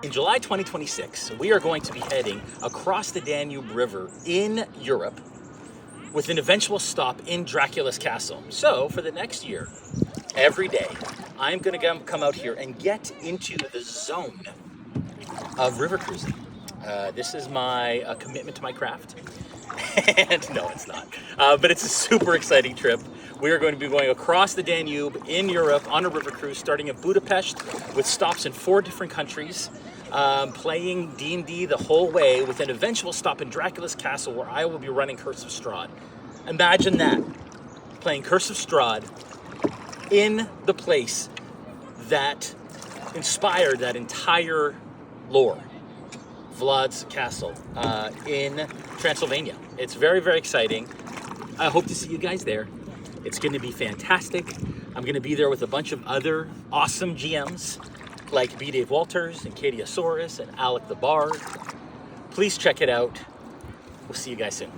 In July 2026, we are going to be heading across the Danube River in Europe with an eventual stop in Dracula's castle. So for the next year, every day, I'm going to come out here and get into the zone of river cruising. This is my commitment to my craft. And no, it's not. But it's a super exciting trip. We are going to be going across the Danube in Europe on a river cruise, starting in Budapest with stops in 4 different countries, playing D&D the whole way with an eventual stop in Dracula's castle where I will be running Curse of Strahd. Imagine that, playing Curse of Strahd in the place that inspired that entire lore, Vlad's castle in Transylvania. It's very, very exciting. I hope to see you guys there. It's going to be fantastic. I'm going to be there with a bunch of other awesome GMs like B. Dave Walters and Katie Asaurus and Alec the Bard. Please check it out. We'll see you guys soon.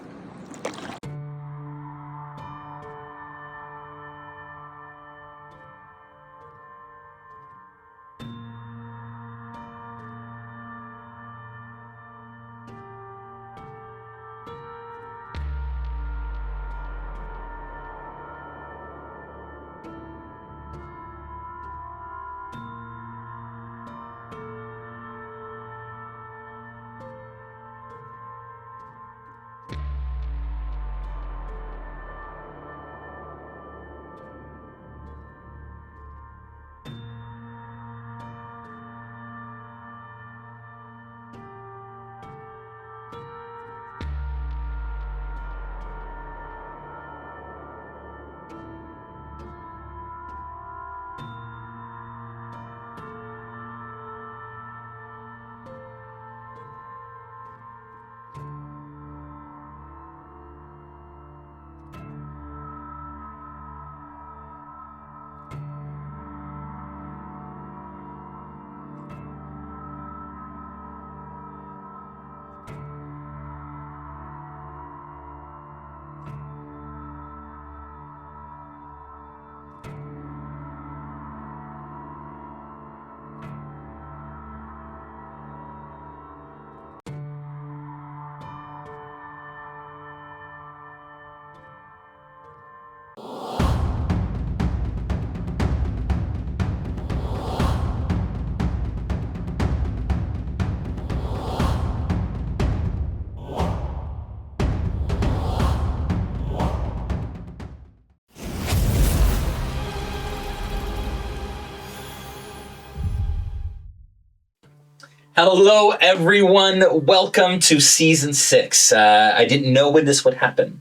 Hello, everyone. Welcome to Season 6. I didn't know when this would happen.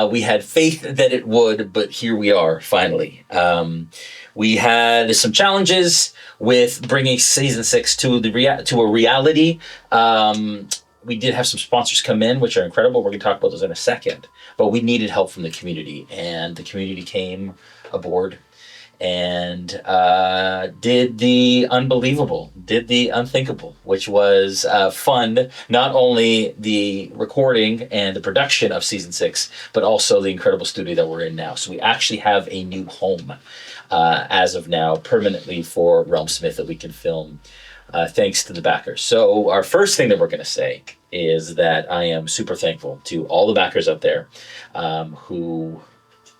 We had faith that it would, but here we are, finally. We had some challenges with bringing Season 6 to a reality. We did have some sponsors come in, which are incredible. We're going to talk about those in a second. But we needed help from the community, and the community came aboard and did the unbelievable, did the unthinkable, which was fund not only the recording and the production of Season 6, but also the incredible studio that we're in now. So we actually have a new home as of now, permanently for RealmSmith that we can film thanks to the backers. So our first thing that we're going to say is that I am super thankful to all the backers out there who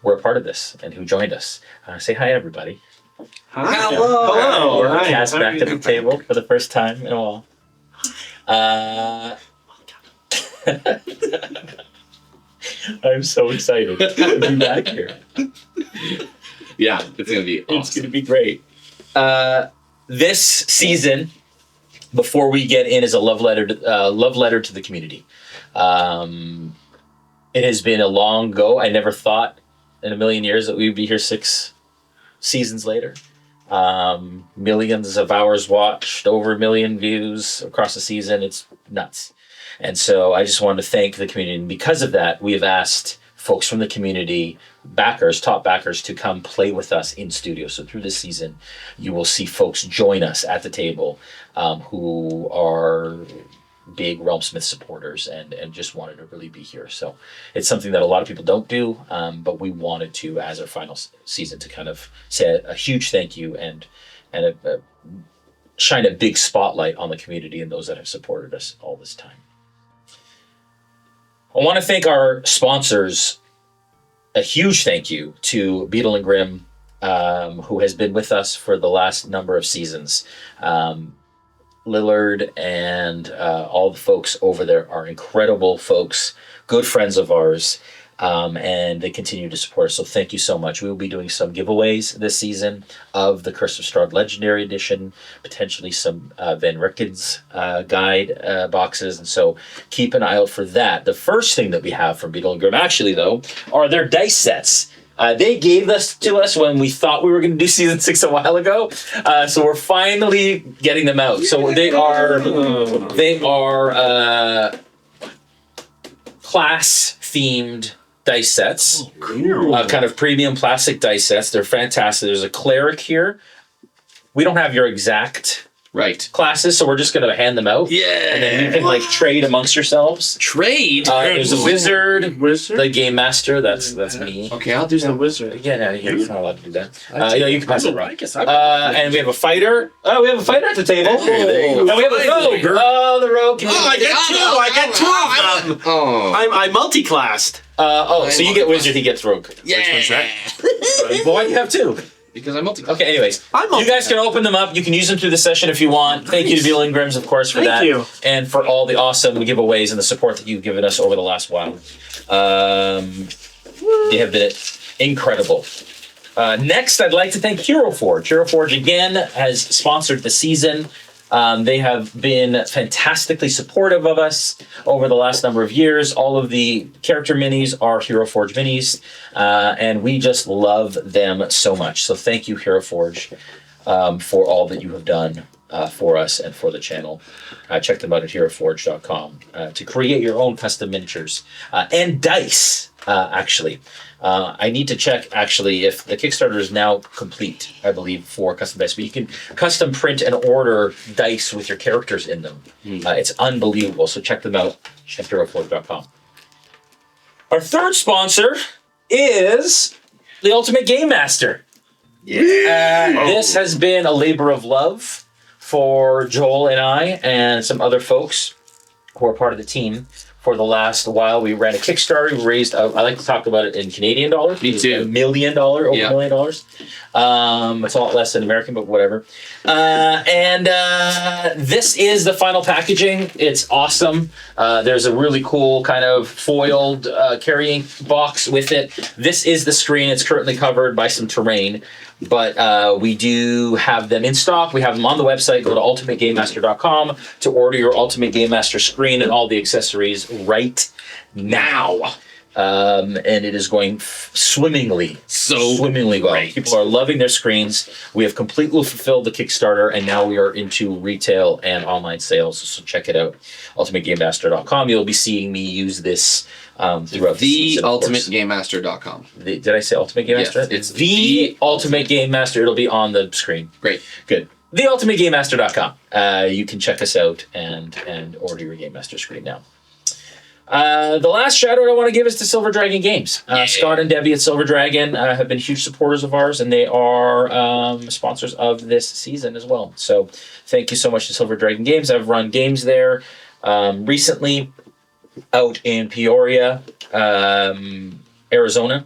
were a part of this and who joined us. Say hi, everybody. Hi. Hello. We're cast back to the table for the first time in a while. I'm so excited to be back here. Yeah, it's going to be awesome. It's going to be great. This season, before we get in, is a love letter to the community. It has been a long go. I never thought in a million years that we'd be here 6 seasons later. Millions of hours watched, over 1 million views across the season. It's nuts. And so I just wanted to thank the community. And because of that, we have asked folks from the community, backers, top backers, to come play with us in studio. So through this season, you will see folks join us at the table who are big RealmSmith supporters and just wanted to really be here. So it's something that a lot of people don't do, but we wanted to, as our final season, to kind of say a huge thank you and shine a big spotlight on the community and those that have supported us all this time. I want to thank our sponsors. A huge thank you to Beetle and Grim, who has been with us for the last number of seasons. Lillard and all the folks over there are incredible folks, good friends of ours, and they continue to support us. So thank you so much. We will be doing some giveaways this season of the Curse of Strahd Legendary Edition, potentially some Van Ricken's guide boxes, and so keep an eye out for that. The first thing that we have from Beetle and Grim, actually, though, are their dice sets. They gave this to us when we thought we were going to do season 6 a while ago, so we're finally getting them out. So they are class-themed dice sets, kind of premium plastic dice sets. They're fantastic. There's a cleric here. We don't have your exact classes, so we're just going to hand them out. Yeah. And then you can like trade amongst yourselves. Trade? There's a wizard, the game master. That's me. Okay, I'll do some wizard. Yeah, you're not allowed to do that. You can pass it around. And we have a fighter. Oh, we have a fighter at the table. And we have a rogue. Oh, the rogue. I get two of them. Oh. I'm multi-classed. So you get wizard, he gets rogue. Yeah. Which one's that? Well, why do you have two? Because I'm multi. Okay, anyways. You guys can open them up. You can use them through the session if you want. Thank you to Beetle and Grims, of course, for that. Thank you. And for all the awesome giveaways and the support that you've given us over the last while. They have been incredible. Next, I'd like to thank Hero Forge. Hero Forge, again, has sponsored the season. They have been fantastically supportive of us over the last number of years. All of the character minis are Hero Forge minis, and we just love them so much. So thank you, Hero Forge, for all that you have done for us and for the channel. Check them out at heroforge.com to create your own custom miniatures and dice, actually. I need to check, actually, if the Kickstarter is now complete, I believe, for custom dice. But you can custom print and order dice with your characters in them. It's unbelievable. So check them out at heroforge.com. Our third sponsor is the Ultimate Game Master. This has been a labor of love for Joel and I and some other folks who are part of the team. For the last while, we ran a Kickstarter. We raised, I like to talk about it in Canadian dollars. Me too. $1 million, over $1 million. It's a lot less than American, but whatever. This is the final packaging. It's awesome. There's a really cool kind of foiled carrying box with it. This is the screen. It's currently covered by some terrain. But we do have them in stock. We have them on the website. Go to ultimategamemaster.com to order your Ultimate Game Master screen and all the accessories right now. And it is going swimmingly well. Great. People are loving their screens. We have completely fulfilled the Kickstarter, and now we are into retail and online sales. So check it out, ultimategamemaster.com. You'll be seeing me use this throughout the season, ultimategamemaster.com. Did I say Ultimate Game Master? Yes, it's the Ultimate Game Master. It'll be on the screen. Great. Good. TheUltimateGameMaster.com. You can check us out and order your Game Master screen now. The last shout out I want to give is to Silver Dragon Games. Scott and Debbie at Silver Dragon have been huge supporters of ours, and they are sponsors of this season as well. So thank you so much to Silver Dragon Games. I've run games there recently out in Peoria, Arizona.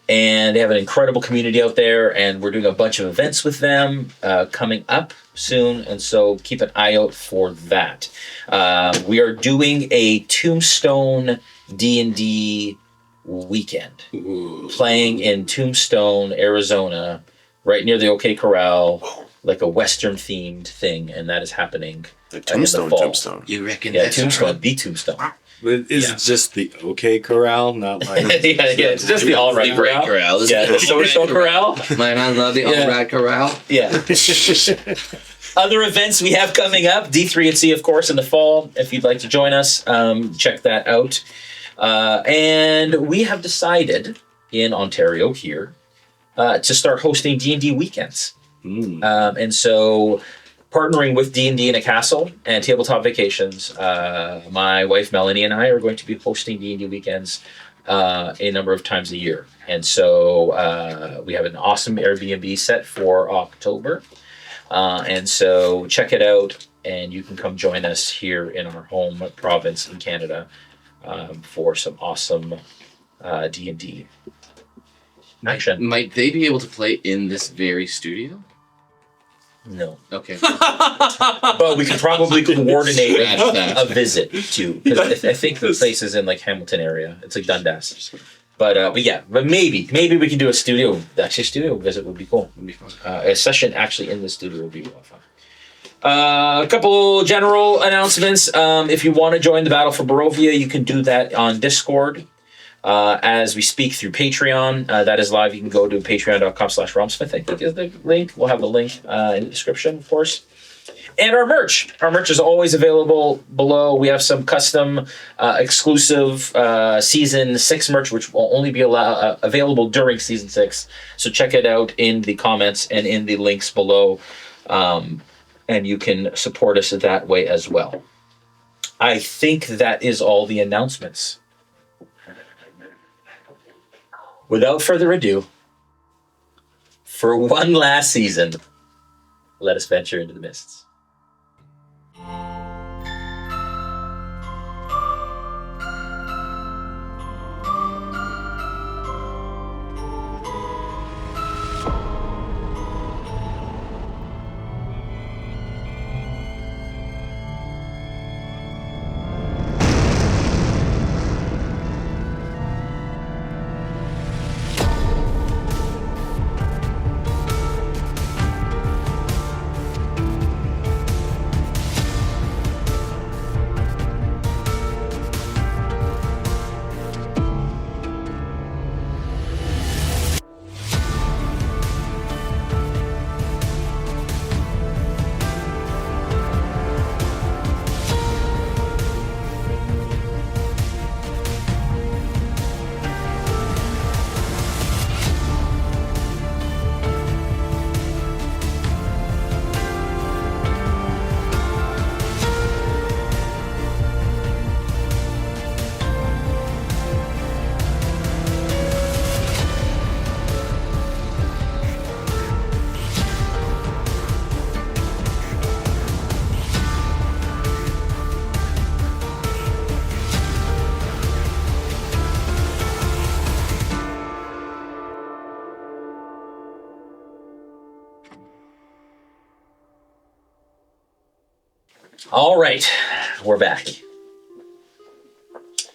And they have an incredible community out there, and we're doing a bunch of events with them coming up soon, and so keep an eye out for that. We are doing a Tombstone D&D weekend, playing in Tombstone, Arizona, right near the OK Corral, like a Western-themed thing, and that is happening The in the fall. Tombstone. You reckon Yeah, that's Tombstone, the Tombstone. Is it just the OK Corral, not like... yeah, it's just the all right the great corral? Yeah, the social corral. Man, I love the all right corral. Yeah. Other events we have coming up, D3 of course, in the fall. If you'd like to join us, check that out. And we have decided in Ontario here to start hosting D&D weekends. And so partnering with D&D in a Castle and Tabletop Vacations, my wife Melanie and I are going to be hosting D&D weekends a number of times a year. And so we have an awesome Airbnb set for October. And so check it out, and you can come join us here in our home province in Canada for some awesome D&D action. Might they be able to play in this very studio? No. Okay. But we could probably coordinate a visit too. 'Cause I think the place is in like Hamilton area. It's like Dundas. But maybe we can do a studio. Actually, a studio visit would be cool. It'd be fun. A session actually in the studio would be a lot of fun. A couple general announcements. If you want to join the Battle for Barovia, you can do that on Discord. As we speak through Patreon, that is live. You can go to patreon.com/RealmSmith, I think is the link. We'll have the link in the description, of course. And our merch. Our merch is always available below. We have some custom exclusive Season 6 merch, which will only be available during Season 6. So check it out in the comments and in the links below. And you can support us that way as well. I think that is all the announcements. Without further ado, for one last season, let us venture into the mists. All right, we're back.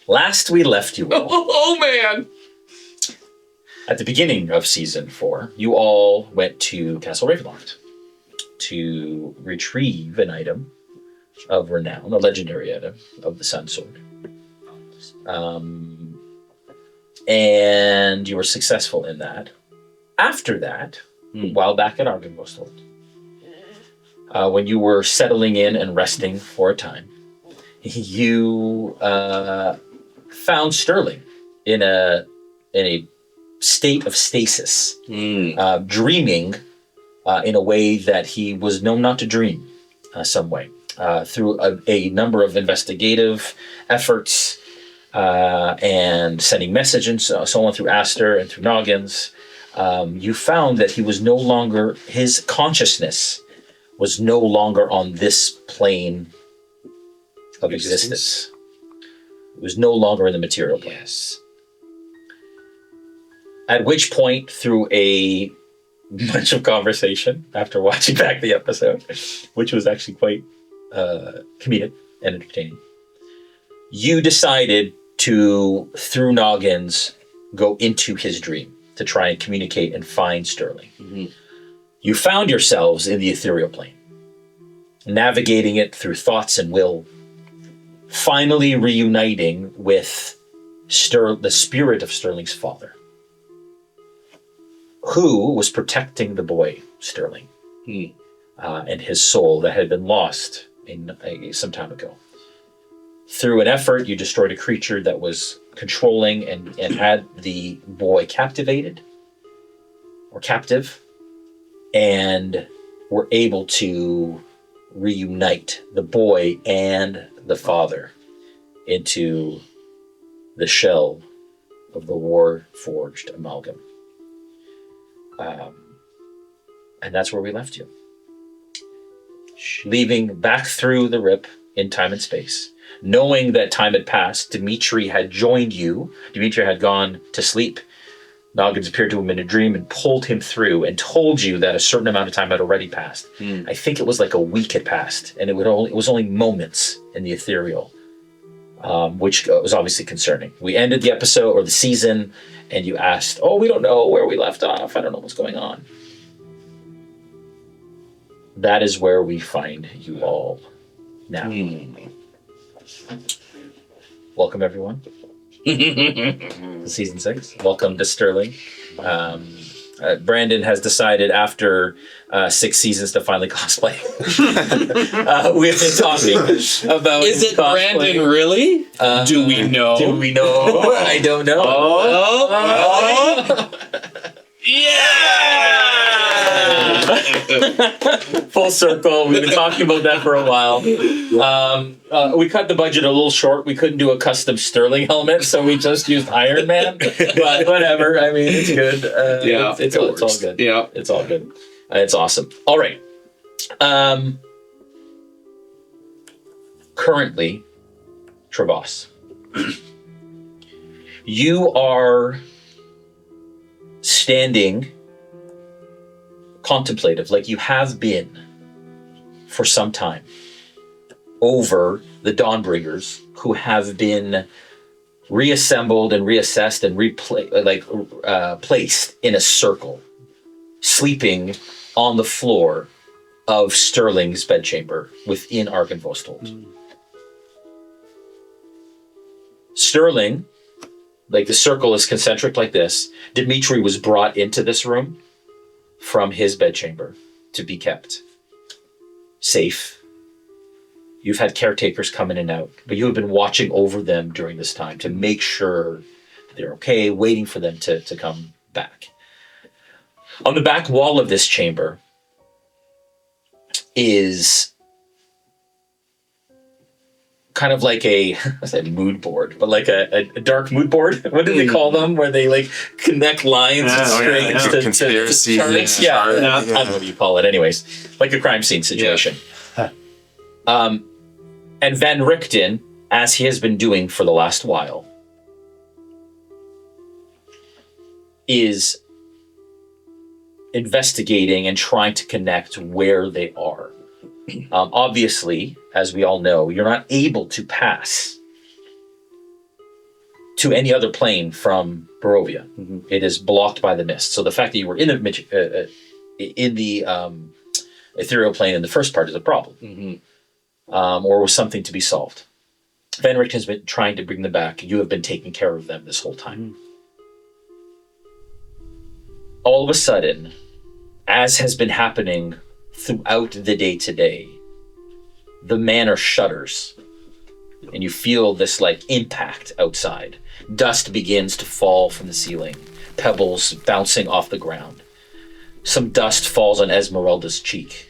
Last we left you all. Oh man! At the beginning of Season 4, you all went to Castle Ravenloft to retrieve an item of renown, a legendary item of the Sun Sword. And you were successful in that. After that, while back at Argynvostholt, when you were settling in and resting for a time, you found Sterling in a state of stasis, dreaming in a way that he was known not to dream some way. Through a number of investigative efforts and sending messages and so on through Aster and through Noggins, you found that he was no longer, his consciousness was no longer on this plane of existence. It was no longer in the material plane. Yes. At which point, through a bunch of conversation after watching back the episode, which was actually quite comedic and entertaining, you decided to, through Noggins, go into his dream to try and communicate and find Sterling. Mm-hmm. You found yourselves in the ethereal plane, navigating it through thoughts and will, finally reuniting with the spirit of Sterling's father, who was protecting the boy Sterling and his soul that had been lost some time ago. Through an effort, you destroyed a creature that was controlling and had the boy captivated or captive, and were able to reunite the boy and the father into the shell of the war-forged amalgam. And that's where we left you. leaving back through the rip in time and space. Knowing that time had passed, Dmitri had joined you. Dmitri had gone to sleep. Noggins appeared to him in a dream and pulled him through and told you that a certain amount of time had already passed. I think it was like a week had passed, and it was only moments in the ethereal, which was obviously concerning. We ended the episode or the season, and you asked, "Oh, we don't know where we left off. I don't know what's going on." That is where we find you all now. Welcome, everyone. Season 6. Welcome to Sterling. Brandon has decided after 6 seasons to finally cosplay. We have been talking about Is it cosplay. Brandon really? Do we know? Do we know? I don't know. Yeah! Full circle. We've been talking about that for a while. We cut the budget a little short. We couldn't do a custom Sterling helmet, so we just used Iron Man. But whatever. I mean, it's good. It's all good. Yeah. It's all good. It's awesome. All right. Currently, Trevas, you are standing contemplative, like you have been for some time, over the Dawnbringers who have been reassembled and reassessed and placed in a circle, sleeping on the floor of Sterling's bedchamber within Arkenvostold. Sterling, like the circle is concentric like this. Dmitri was brought into this room from his bedchamber to be kept safe. You've had caretakers come in and out, but you have been watching over them during this time to make sure they're okay, waiting for them to come back. On the back wall of this chamber is kind of like I said mood board, but like a dark mood board. What do they call them? Where they like connect lines and strings to conspiracy. charts? Yeah. I don't know what you call it. Anyways, like a crime scene situation. And Van Richten, as he has been doing for the last while, is investigating and trying to connect where they are. Obviously, as we all know, you're not able to pass to any other plane from Barovia. It is blocked by the mist. So the fact that you were in the ethereal plane in the first part is a problem, or was something to be solved. Van Richten has been trying to bring them back. You have been taking care of them this whole time. All of a sudden, as has been happening throughout the day today, the manor shudders and you feel this like impact outside. Dust begins to fall from the ceiling, pebbles bouncing off the ground. Some dust falls on Esmeralda's cheek,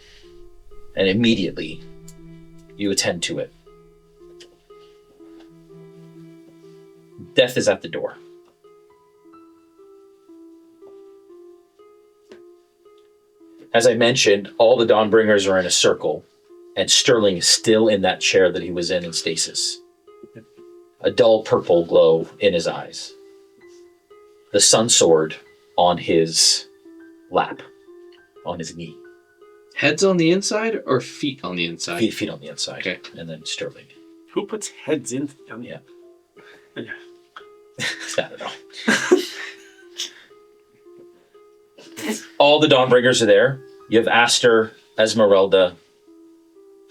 and immediately you attend to it. Death is at the door. As I mentioned, all the Dawnbringers are in a circle, and Sterling is still in that chair that he was in stasis. A dull purple glow in his eyes. The sun sword on his lap, on his knee. Heads on the inside or feet on the inside? Feet on the inside. Okay. And then Sterling. Who puts heads in? Yeah. Yeah. I don't know. All the Dawnbringers are there. You have Aster, Esmeralda,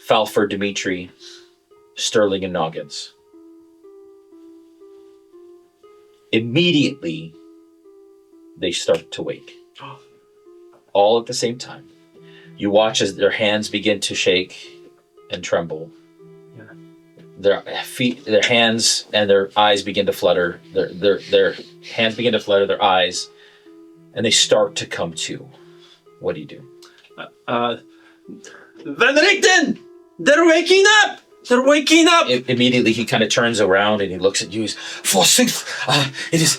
Falpher, Dmitri, Sterling, and Noggins. Immediately, they start to wake. All at the same time. You watch as their hands begin to shake and tremble. Their feet, their hands, and their eyes begin to flutter. Their hands begin to flutter, their eyes, and they start to come to. What do you do? Van Richten! They're waking up! They're waking up! Immediately, he kind of turns around and he looks at you. He's, forsooth, it is.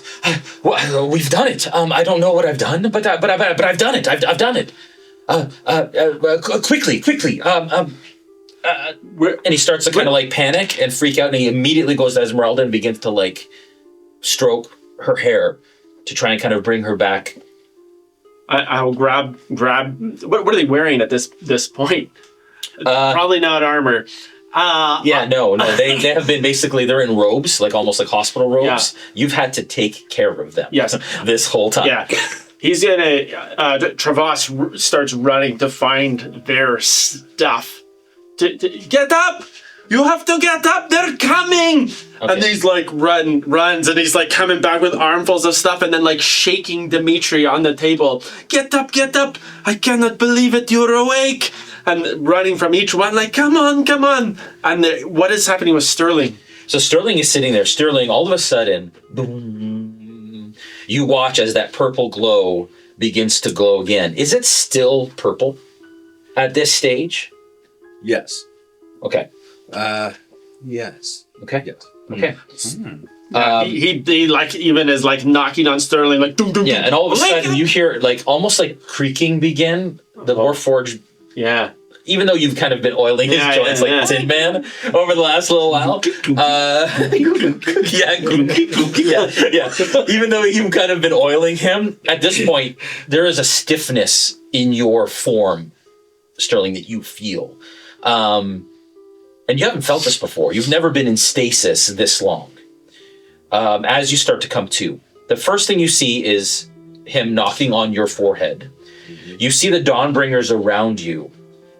We've done it. I don't know what I've done, but I've done it. I've done it. quickly. And he starts to kind of like panic and freak out, and he immediately goes to Esmeralda and begins to like stroke her hair to try and kind of bring her back. I'll grab. What are they wearing at this point? Probably not armor. No. They have been basically, they're in robes, like almost like hospital robes. Yeah. You've had to take care of them. Yes. This whole time. Yeah. He's gonna. Trevas starts running to find their stuff. Get up! You have to get up! They're coming! Okay. And he's like runs, and he's like coming back with armfuls of stuff, and then like shaking Dmitri on the table. Get up! Get up! I cannot believe it! You're awake! And running from each one, like, come on! And what is happening with Sterling? So Sterling is sitting there. Sterling, all of a sudden, boom, you watch as that purple glow begins to glow again. Is it still purple at this stage? Yes. Okay. Yes. Okay. Yes. Okay. He like even is like knocking on Sterling, like doom, doom, and all of a sudden you hear like almost like creaking begin. The Warforged. Yeah. Even though you've kind of been oiling his joints like Tin Man over the last little while. Even though you've kind of been oiling him, at this point, there is a stiffness in your form, Sterling, that you feel. And you haven't felt this before. You've never been in stasis this long. As you start to come to, the first thing you see is him knocking on your forehead. You see the Dawnbringers around you.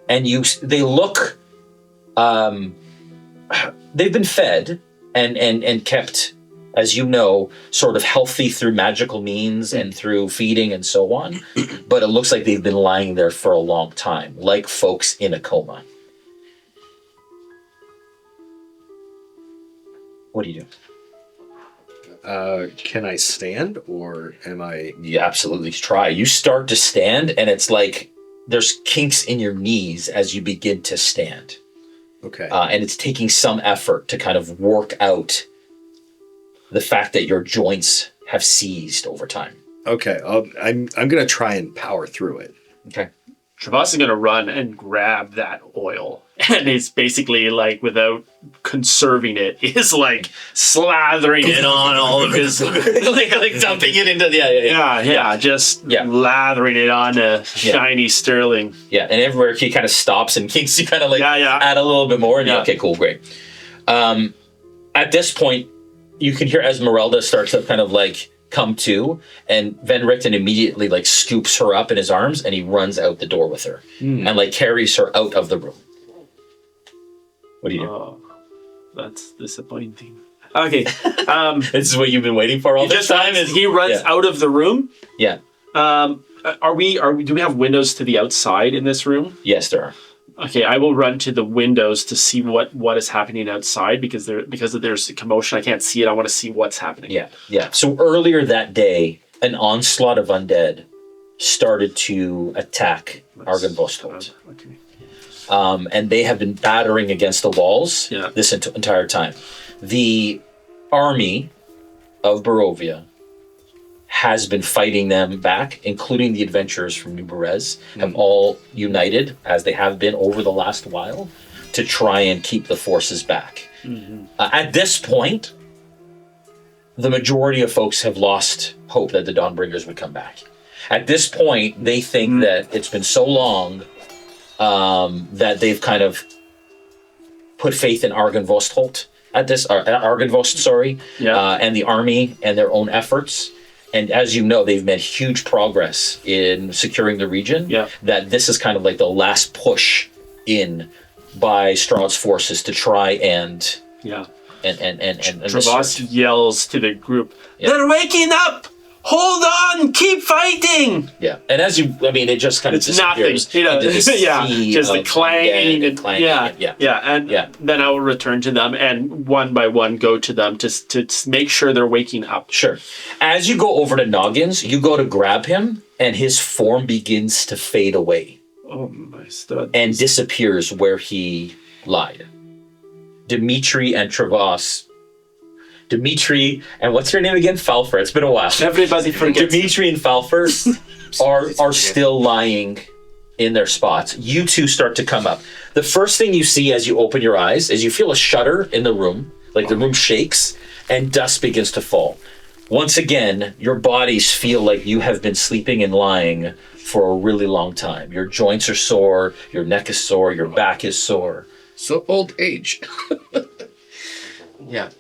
And they look, they've been fed and kept, as you know, sort of healthy through magical means and through feeding and so on. But it looks like they've been lying there for a long time, like folks in a coma. What do you do? Can I stand, or am I... You absolutely try. You start to stand, and it's like there's kinks in your knees as you begin to stand. Okay. And it's taking some effort to kind of work out the fact that your joints have seized over time. Okay. I'm going to try and power through it. Okay. Trevas is going to run and grab that oil. And it's basically like, without conserving it, is like slathering it on all of his... like dumping it into... Just lathering it on a shiny Sterling. Yeah, and everywhere he kind of stops and kinks, you kind of like add a little bit more. And okay, cool, great. At this point, you can hear Esmeralda start to kind of like come to, and Van Richten immediately like scoops her up in his arms, and he runs out the door with her and like carries her out of the room. What do you do? Oh, that's disappointing. Okay. This is what you've been waiting for all this time? He runs out of the room? Yeah. Do we have windows to the outside in this room? Yes, there are. Okay, I will run to the windows to see what is happening outside, because there's commotion. I can't see it. I want to see what's happening. Yeah. So earlier that day, an onslaught of undead started to attack Argynvostholt. Okay. And they have been battering against the walls this entire time. The army of Barovia has been fighting them back, including the adventurers from New Berez, have all united, as they have been over the last while, to try and keep the forces back. At this point, the majority of folks have lost hope that the Dawnbringers would come back. At this point, they think that it's been so long that they've kind of put faith in Argynvostholt and the army and their own efforts. And as you know, they've made huge progress in securing the region. That this is kind of like the last push in by Strahd's forces to try and Trevas yells to the group, "They're waking up! Hold on! Keep fighting!" Yeah, and as it just kind of disappears. Nothing. Just the clang and clang. Then I will return to them and one by one go to them to make sure they're waking up. Sure. As you go over to Noggins, you go to grab him, and his form begins to fade away. Oh my stud! And disappears where he lied. Dmitri and Trevas. Dmitri and what's your name again? Falpher. It's been a while. Everybody forgets. Dmitri and Falpher are still lying in their spots. You two start to come up. The first thing you see as you open your eyes is you feel a shudder in the room, like the room shakes, and dust begins to fall. Once again, your bodies feel like you have been sleeping and lying for a really long time. Your joints are sore, your neck is sore, your back is sore. So old age. Yeah.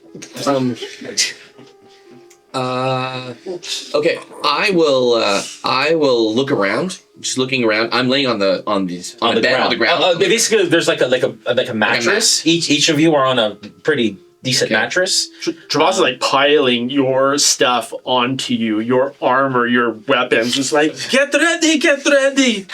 Okay. I will look around. Just looking around. I'm laying on the bed ground. on the ground. Basically, there's like a mattress. Each of you are on a pretty decent mattress. Trevas is like piling your stuff onto you, your armor, your weapons. Just like, get ready, get ready.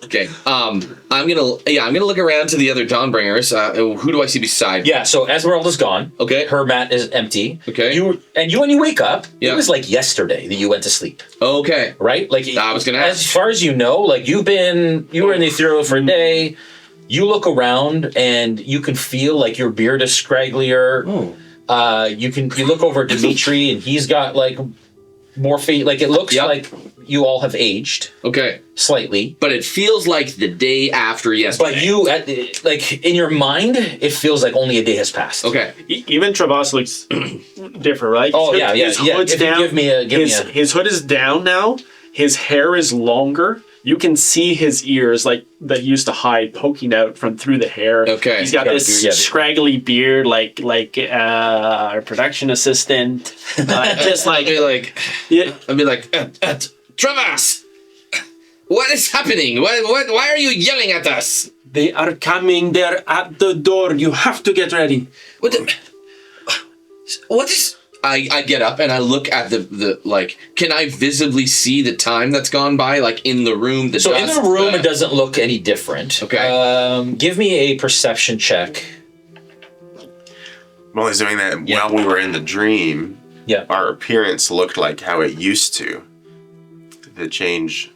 Okay. I'm gonna look around to the other Dawnbringers. Who do I see beside? Yeah. So Esmeralda's gone. Okay. Her mat is empty. Okay. When you wake up, Yeah. it was like yesterday that you went to sleep. Okay. Right? Like I was gonna ask. As far as you know, like you were in the ethereal for a day. You look around and you can feel like your beard is scragglier. Oh. You look over at Dmitri and he's got like more feet. Like it looks like you all have aged. Okay. Slightly. But it feels like the day after yesterday. But you, like in your mind, it feels like only a day has passed. Okay. Even Trevas looks different, right? Oh, His hood's If you down. give me a His hood is down now. His hair is longer. You can see his ears, like that he used to hide, poking out from through the hair. Okay. He's got this scraggly beard, like a production assistant. Just like, I'd be like, Trevas, what is happening? Why are you yelling at us? they are coming. They're at the door. You have to get ready. What is? I get up and I look at the like. Can I visibly see the time that's gone by? Like in the room. So in the room, it doesn't look any different. Okay. Give me a perception check. While he's doing that, while we were in the dream, our appearance looked like how it used to. The change,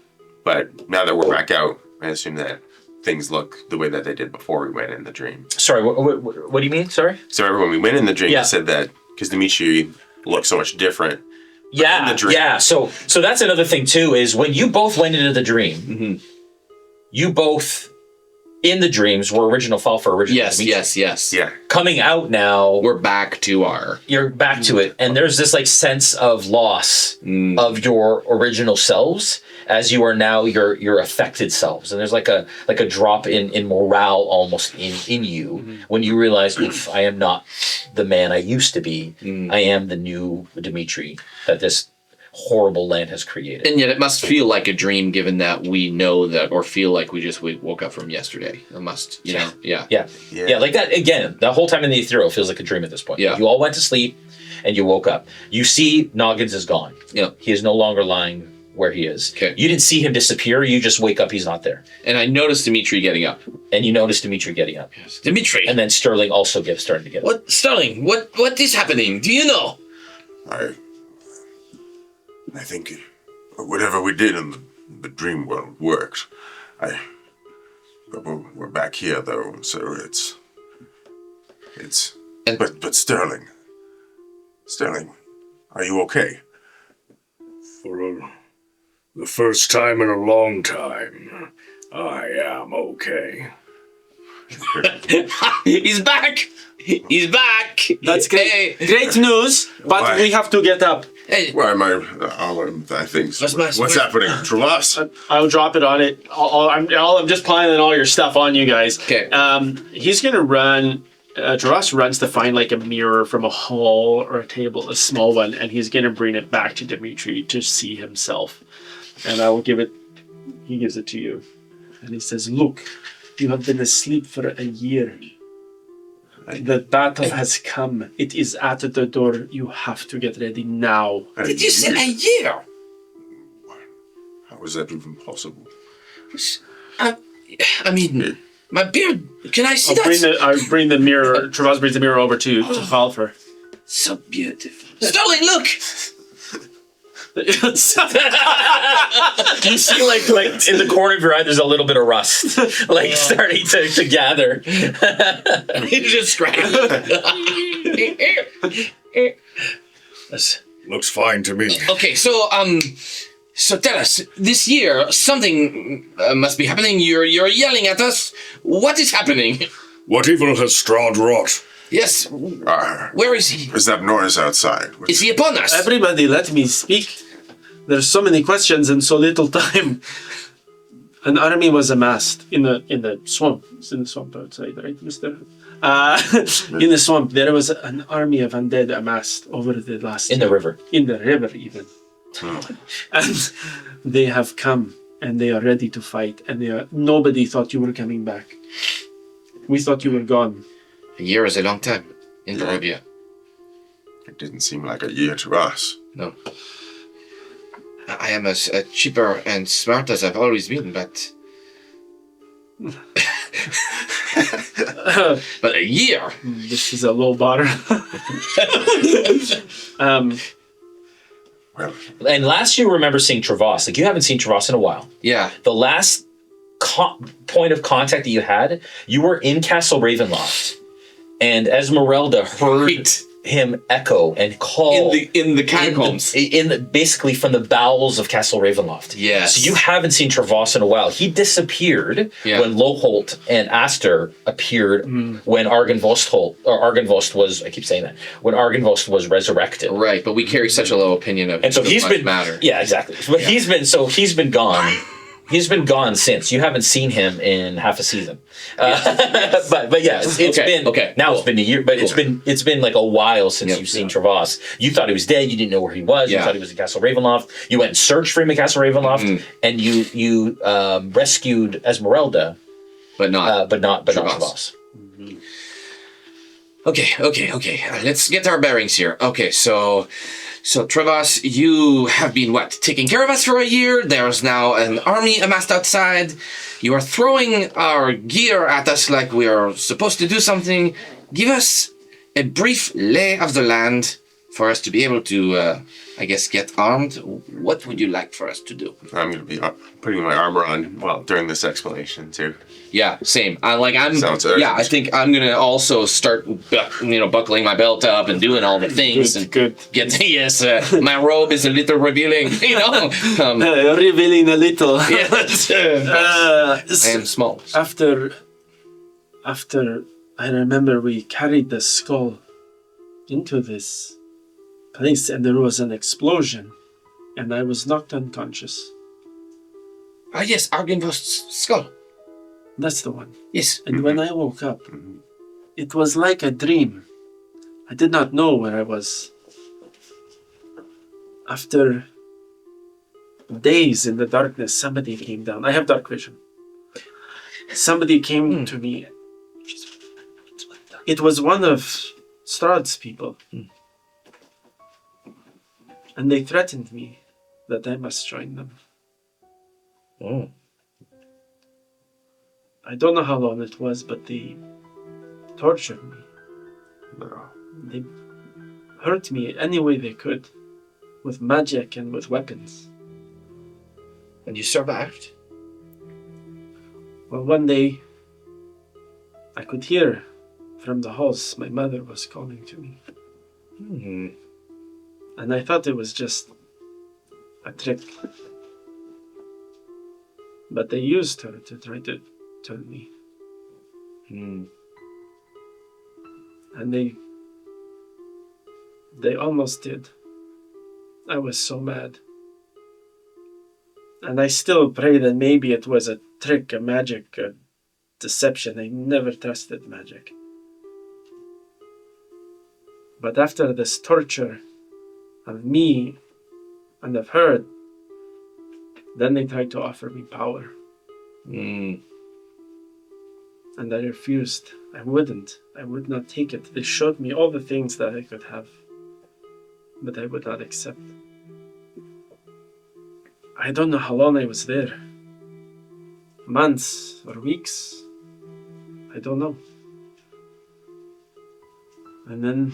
but now that we're back out, I assume that things look the way that they did before we went in the dream. Sorry, what do you mean? Sorry? So when we went in the dream, you said that because Dmitri looked so much different. Yeah, in the dream. yeah. So that's another thing too, is when you both went into the dream, you both in the dreams were original Falpher, original Dmitri. Yes. Yeah. Coming out now, We're back to you're back to it, and there's this like sense of loss of your original selves as you are now your affected selves, and there's like a drop in morale almost in you when you realize, oof, I am not the man I used to be. I am the new Dmitri that this horrible land has created. And yet it must feel like a dream, given that we know that, or feel like we just woke up from yesterday. It must, you know, yeah. Like that again. The whole time in the ethereal feels like a dream at this point. Yeah. You all went to sleep, and you woke up. You see, Noggins is gone. Yeah. He is no longer lying where he is. Okay. You didn't see him disappear. You just wake up. He's not there. And I noticed Dmitri getting up. And you notice Dmitri getting up. Yes. Dmitri. And then Sterling also starting to get up. What, Sterling? What is happening? Do you know? I think whatever we did in the dream world worked. But we're back here though, so but Sterling, are you okay? For the first time in a long time, I am okay. He's back! He's back! That's great. Great news, but we have to get up. Hey. Why am I think what's happening? Trevas? I'll drop it on it. I'm just piling all your stuff on you guys. Okay. He's gonna run. Trevas runs to find like a mirror from a hall or a table, a small one, and he's gonna bring it back to Dmitri to see himself. And I will give it. He gives it to you, and he says, "Look, you have been asleep for a year. The battle has come. It is at the door. You have to get ready now." Did you say a year? How is that even possible? I mean, my beard. Can I see that? I'll bring the mirror. Trevas brings the mirror over to Falpher. So beautiful. Sterling, look! You see, like in the corner of your eye, there's a little bit of rust, starting to gather. He just scratched. Looks fine to me. Okay, so So tell us, this year, something must be happening. You're yelling at us. What is happening? What evil has Strahd wrought? Yes. Where is he? Is that noise outside? Is he upon us? Everybody, let me speak. There's so many questions and so little time. An army was amassed in the swamp. It's in the swamp outside, right, mister? In the swamp, there was an army of undead amassed over the last... In the river. In the river, even. And they have come, and they are ready to fight, and nobody thought you were coming back. We thought you were gone. A year is a long time in Barovia. It didn't seem like a year to us. No. I am as cheaper and smart as I've always been, but... but a year? This is a low bar. Well, And last you remember seeing Trevas. Like, you haven't seen Trevas in a while. Yeah. The last point of contact that you had, you were in Castle Ravenloft. And Esmeralda heard him echo and call In the catacombs. Basically from the bowels of Castle Ravenloft. Yes. So you haven't seen Trevas in a while. He disappeared when Loholt and Aster appeared when Argynvost was, I keep saying that, when Argynvost was resurrected. Right, but we carry such a low opinion of And so he's been matter. Yeah, exactly. But he's been gone. He's been gone since. You haven't seen him in half a season. But yeah, it's been a year, but it's been like a while since you've seen Trevas. You thought he was dead. You didn't know where he was. You thought he was in Castle Ravenloft. You went and searched for him in Castle Ravenloft, and you rescued Esmeralda, but not Trevas. Okay. Let's get our bearings here. Okay, so Trevas, you have been taking care of us for a year. There's now an army amassed outside. You are throwing our gear at us like we are supposed to do something. Give us a brief lay of the land for us to be able to, get armed. What would you like for us to do? I'm going to be putting my armor on during this explanation too. Yeah, same. Sounds urgent. I think I'm gonna also start, buckling my belt up and doing all the things. Good. My robe is a little revealing. Revealing a little. I am small. After I remember we carried the skull into this place and there was an explosion and I was knocked unconscious. Ah, yes, Argynvost's skull. That's the one. Yes. And when I woke up, it was like a dream. I did not know where I was. After days in the darkness, somebody came down. I have dark vision. Somebody came to me. It was one of Strahd's people. And they threatened me that I must join them. Oh. I don't know how long it was, but they tortured me. They hurt me any way they could, with magic and with weapons. And you survived? Well, one day, I could hear from the halls my mother was calling to me. And I thought it was just a trick. But they used her to try to turn me. And they almost did. I was so mad. And I still pray that maybe it was a trick, a magic, a deception. I never trusted magic. But after this torture of me and of her, then they tried to offer me power. And I refused. I wouldn't. I would not take it. They showed me all the things that I could have, but I would not accept. I don't know how long I was there. Months or weeks. I don't know. And then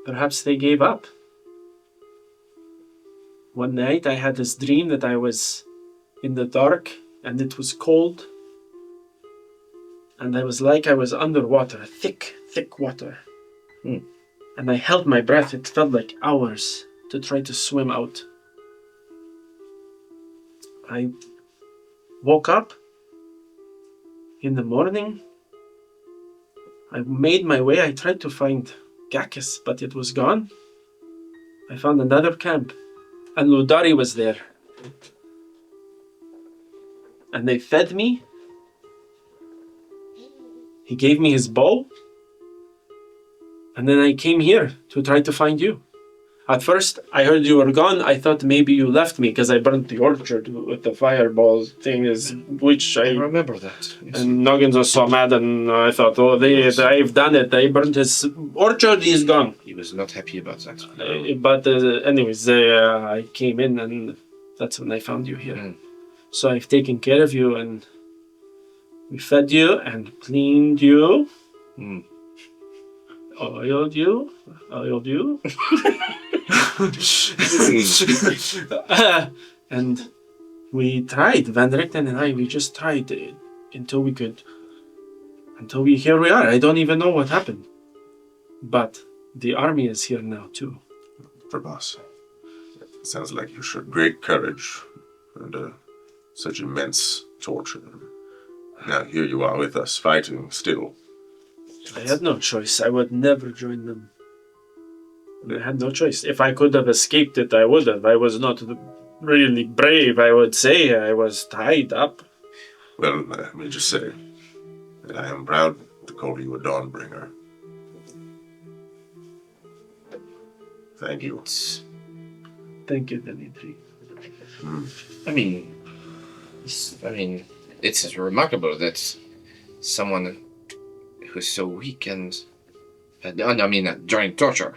perhaps they gave up. One night I had this dream that I was in the dark and it was cold. And I was like I was underwater, thick water. And I held my breath. It felt like hours to try to swim out. I woke up in the morning. I made my way. I tried to find Gakis, but it was gone. I found another camp, and Ludari was there. And they fed me. He gave me his bow. And then I came here to try to find you. At first, I heard you were gone. I thought maybe you left me because I burnt the orchard with the fireball thing, which I remember that. Yes. And Noggins was so mad, and I thought, oh, they've done it. They burnt his orchard. He's gone. He was not happy about that. But anyways, I came in, and that's when I found you here. So I've taken care of you, and we fed you and cleaned you. Oiled you. And we tried, Van Richten and I, we just tried until here we are. I don't even know what happened. But the army is here now too. Trevas, it sounds like you showed great courage under such immense torture. Now here you are with us, fighting still. I had no choice. I would never join them. I had no choice. If I could have escaped it, I would have. I was not really brave, I would say. I was tied up. Well, let me just say that I am proud to call you a Dawnbringer. Thank you. Thank you, Dmitri. I mean, it's remarkable that someone who's so weak and during torture,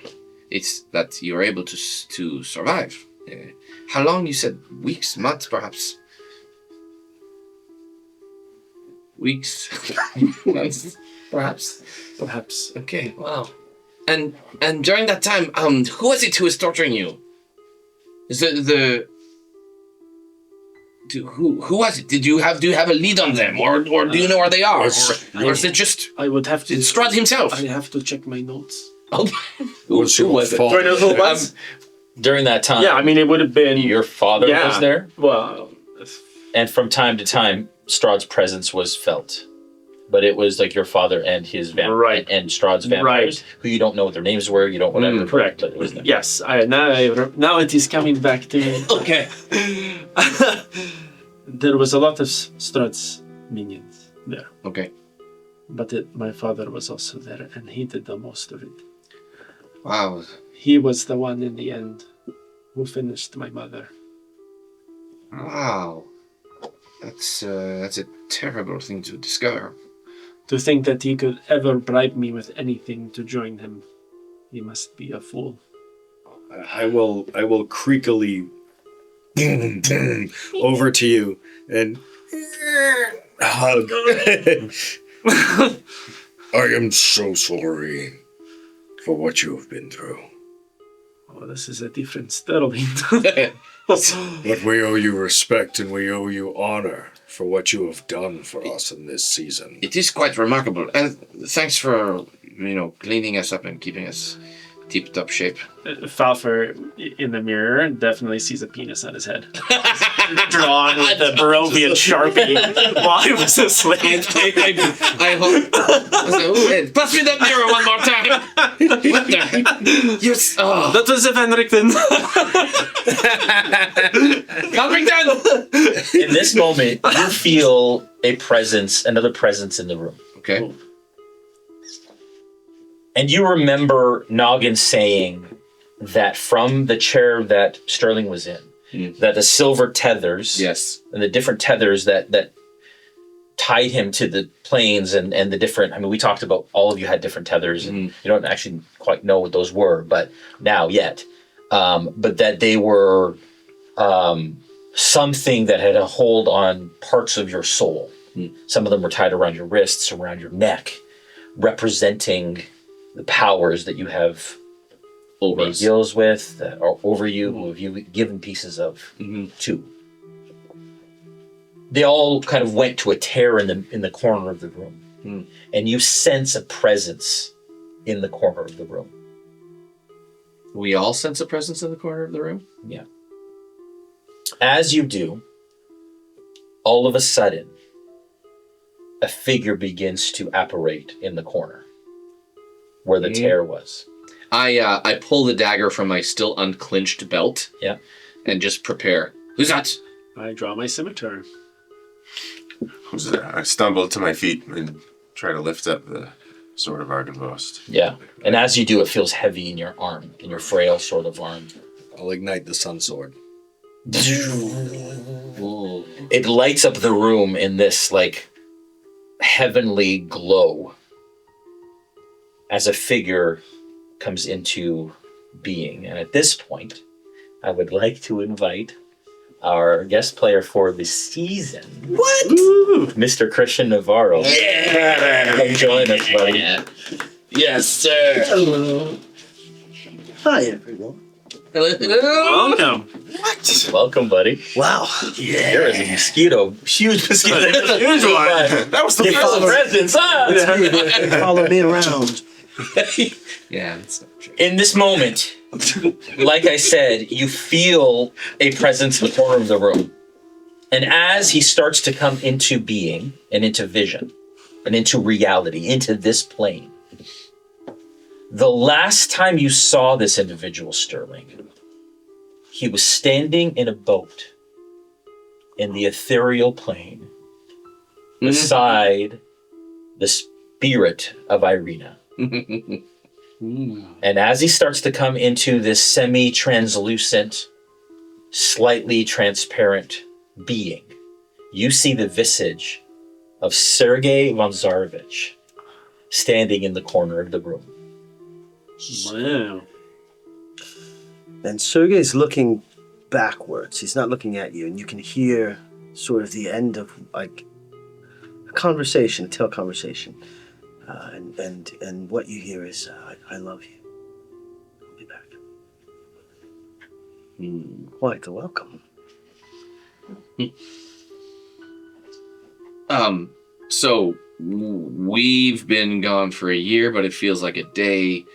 it's that you're able to survive. How long? You said weeks, months, perhaps. Weeks, months, perhaps. Okay, wow. And during that time, who was it who was torturing you? Is it who was it? Do you have a lead on them, or do you know where they are, or is it just? I would have to. It's Strahd himself. I have to check my notes. Oh, who was it? Do I know who it was? During that time, Yeah, I mean, it would have been your father was there, Well, and from time to time, Strahd's presence was felt. But it was like your father and his Right. and Strahd's vampires, who you don't know what their names were, you don't whatever. correct. But it was them. Yes, now it is coming back to me. Okay. There was a lot of Strahd's minions there. Okay. But my father was also there, and he did the most of it. Wow. He was the one in the end who finished my mother. Wow. That's a terrible thing to discover. To think that he could ever bribe me with anything to join him, he must be a fool. I will creakily over to you and hug. I am so sorry for what you have been through. Oh, this is a different story. But we owe you respect and we owe you honor for what you have done for us in this season. It is quite remarkable, and thanks for cleaning us up and keeping us tip-top shape. Falpher in the mirror definitely sees a penis on his head. Drawn with the Barovian Sharpie while he was asleep. I hope. Pass me that mirror one more time. What the? Yes. Oh. That was Van Richten. In this moment, you feel another presence in the room. Okay. And you remember Noggin saying that from the chair that Sterling was in, that the silver tethers, and the different tethers that tied him to the planes and the different, we talked about all of you had different tethers, and you don't actually quite know what those were, but now yet. But that they were something that had a hold on parts of your soul. Some of them were tied around your wrists, around your neck, representing the powers that you have made deals with, that are over you, who have you given pieces of to. They all kind of went to a tear in the corner of the room, and you sense a presence in the corner of the room. We all sense a presence in the corner of the room? Yeah. As you do, all of a sudden, a figure begins to apparate in the corner where the tear was. I pull the dagger from my still unclinched belt. Yeah. And just prepare. Who's that? I draw my scimitar. Who's that? I stumble to my feet and try to lift up the sword of Argynvost. Yeah. And as you do, it feels heavy in your arm, in your frail sort of arm. I'll ignite the sun sword. It lights up the room in this, like, heavenly glow as a figure comes into being. And at this point, I would like to invite our guest player for the season. What? Mr. Christian Navarro. Yeah! Come join us, buddy. Yes, sir. Hello. Hi, everyone. Welcome. What? Welcome, buddy. Wow. Yeah. There is a mosquito, huge mosquito. Huge one. That was the First presence, huh? Follow me around. Yeah, that's not true. In this moment, like I said, you feel a presence in the corner of the room. And as he starts to come into being and into vision and into reality, into this plane, the last time you saw this individual, Sterling, he was standing in a boat in the ethereal plane beside the spirit of Irina. And as he starts to come into this semi-translucent, slightly transparent being, you see the visage of Sergei Vonzarovich standing in the corner of the room. Wow. And Sergei's looking backwards. He's not looking at you, and you can hear sort of the end of like a conversation, a tail conversation. And what you hear is, I love you. I'll be back. Quite the welcome. So we've been gone for a year, but it feels like a day.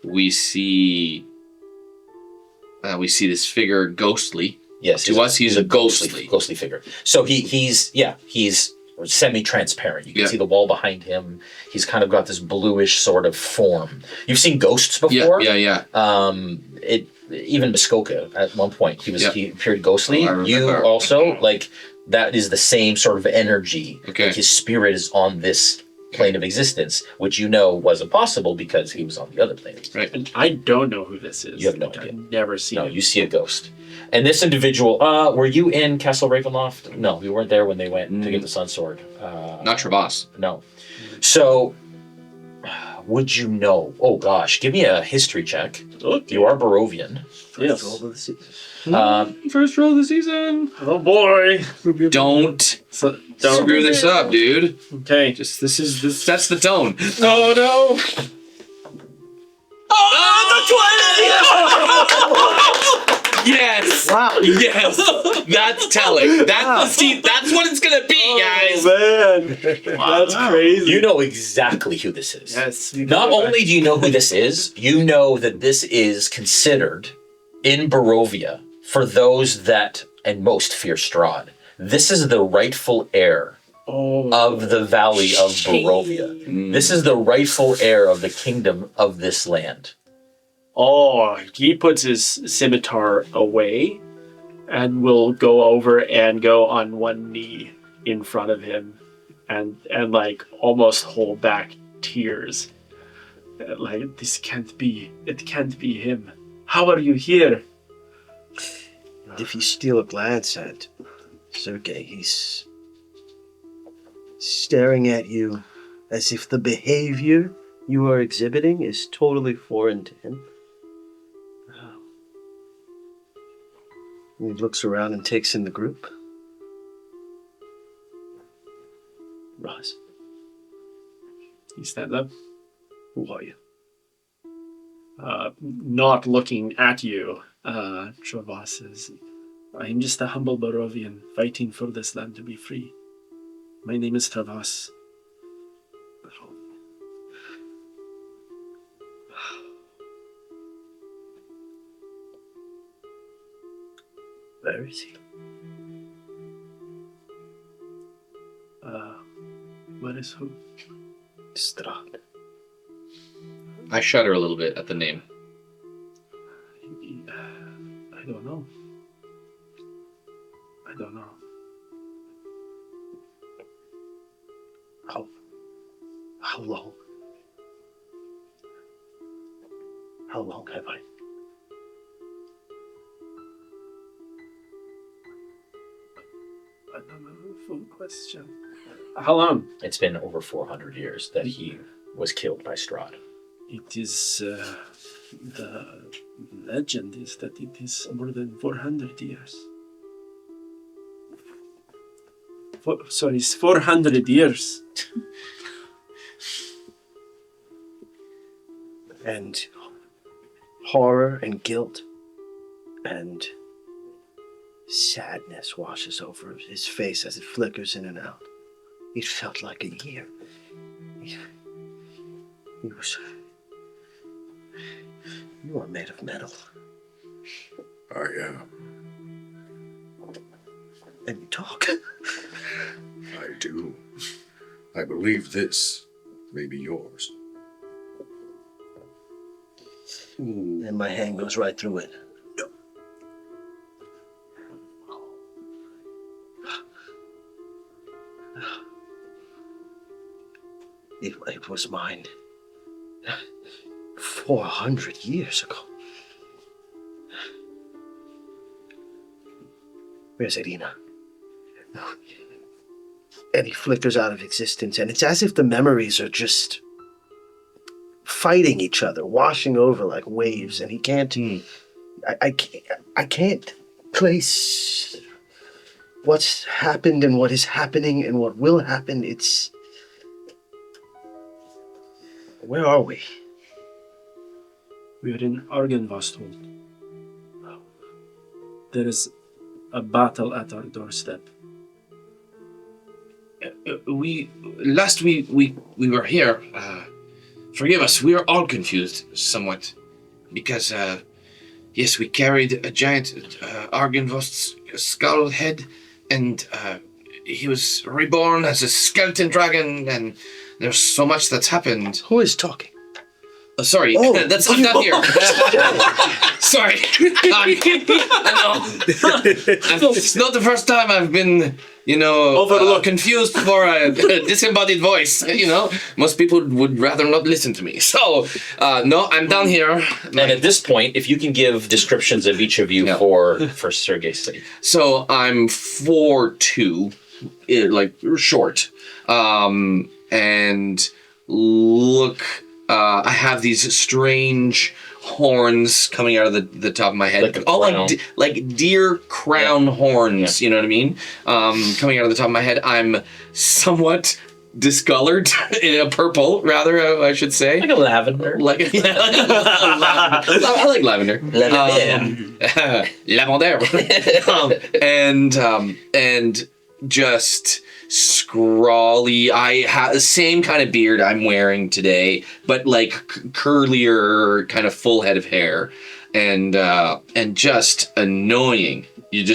We see this figure ghostly. Yes, To us, he's a ghostly figure. So he's semi-transparent. You can see the wall behind him. He's kind of got this bluish sort of form. You've seen ghosts before. Yeah. Even Muskoka at one point he appeared ghostly. Oh, You also that is the same sort of energy. Okay. Like his spirit is on this plane of existence, which wasn't possible because he was on the other plane. Right. And I don't know who this is. You have no idea. I've never seen No, him. you see a ghost. And this individual, were you in Castle Ravenloft? No, we weren't there when they went to get the Sun Sword. Not Trevas. No. So, would you know? Oh gosh, give me a history check. Okay. You are Barovian. Yes. Roll of the season. First roll of the season. Oh boy. Don't screw this up, dude. Okay. Just this sets the tone. Oh no. Yes. Wow. Yes. That's telling. That's what it's gonna be, guys. Man. That's crazy. You know exactly who this is. Yes. Not only do you know who this is, you know that this is considered in Barovia for those that and most fear Strahd. This is the rightful heir of the Valley of Barovia. This is the rightful heir of the kingdom of this land. Oh, he puts his scimitar away and will go over and go on one knee in front of him and like almost hold back tears. Like, it can't be him. How are you here? If you steal a glance at Sergei, he's staring at you as if the behavior you are exhibiting is totally foreign to him. And he looks around and takes in the group. Ross, He stands up, who are you? not looking at you. Trevas says, I am just a humble Barovian fighting for this land to be free. My name is Trevas. Where is he? As who? Strahd. I shudder a little bit at the name. I don't know. How long? How long have I? I don't know the full question. How long? It's been over 400 years that he was killed by Strahd. It is, the legend is that it is more than 400 years. It's 400 years. And horror and guilt and sadness washes over his face as it flickers in and out. It felt like a year. You are made of metal. I am. And you talk. I do. I believe this may be yours. And my hand goes right through it. It was mine 400 years ago. Where's Irina? And he flickers out of existence, and it's as if the memories are just fighting each other, washing over like waves, and he can't. I can't place what's happened and what is happening and what will happen. It's. Where are we? We are in Argenvosthold. There is a battle at our doorstep. Last we were here. Forgive us, we are all confused somewhat. Because, yes, we carried a giant Argenvost's skull head, and he was reborn as a skeleton dragon, and there's so much that's happened. Who is talking? Sorry, that's I'm not here. Sorry. I know. It's not the first time I've been, confused for a disembodied voice. Most people would rather not listen to me. So, no, I'm down here. And at this point, if you can give descriptions of each of you for Sergei's sake. So I'm 4'2", like short, and look. I have these strange horns coming out of the top of my head, like all like deer crown horns. You know what I mean? Coming out of the top of my head. I'm somewhat discolored in a purple, rather, I should say. Like a lavender. I like lavender. Lavender. And just scrawly. I have the same kind of beard I'm wearing today, but like curlier, kind of full head of hair, and just annoying. I'm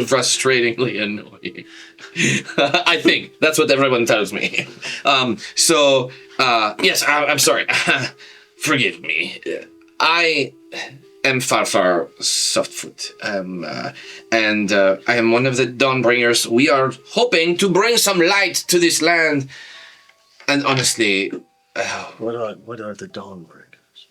frustratingly annoying. I think that's what everyone tells me. Yes, I'm sorry. Forgive me. I am Falpher Softfoot, and I am one of the Dawnbringers. We are hoping to bring some light to this land. And honestly, what are the Dawnbringers?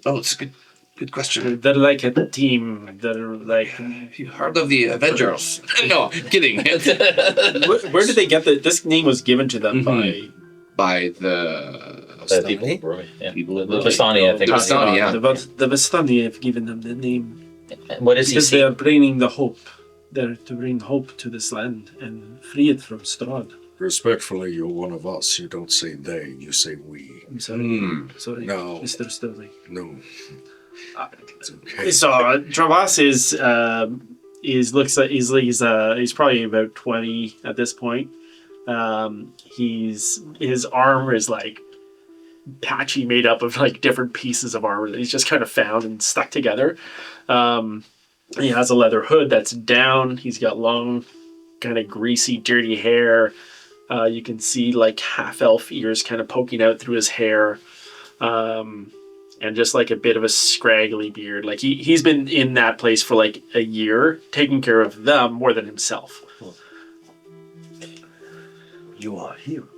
Oh, it's a good question. They're like a team. They're like. Have you heard of the Avengers? No, kidding. Where did they get this name? Was given to them by the people of the Vistani, I think. The Vistani, yeah. The Vistani have given them the name. What is he? Because they are bringing the hope. They're to bring hope to this land and free it from Strahd. Respectfully, you're one of us. You don't say they, you say we. I'm sorry. Sorry, no. Mr. Sterling. No. It's okay. So Trevas he's probably about 20 at this point. His armor is like patchy, made up of like different pieces of armor that he's just kind of found and stuck together. He has a leather hood that's down. He's got long, kind of greasy, dirty hair. You can see like half-elf ears kind of poking out through his hair. And just like a bit of a scraggly beard. Like he's been in that place for like a year, taking care of them more than himself. You are heroes.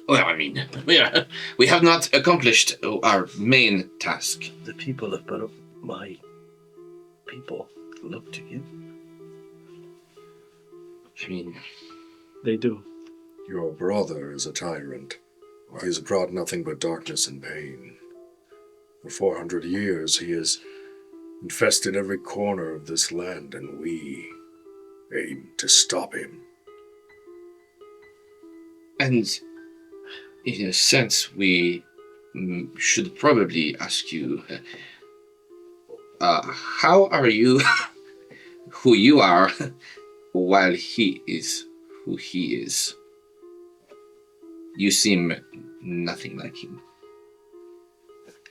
Well, I mean, we have not accomplished our main task. The people of my people look to you. I mean, They do. Your brother is a tyrant. He has brought nothing but darkness and pain. For 400 years, he has infested every corner of this land, and we aim to stop him. and in a sense, we should probably ask you, how are you who you are while he is who he is? You seem nothing like him.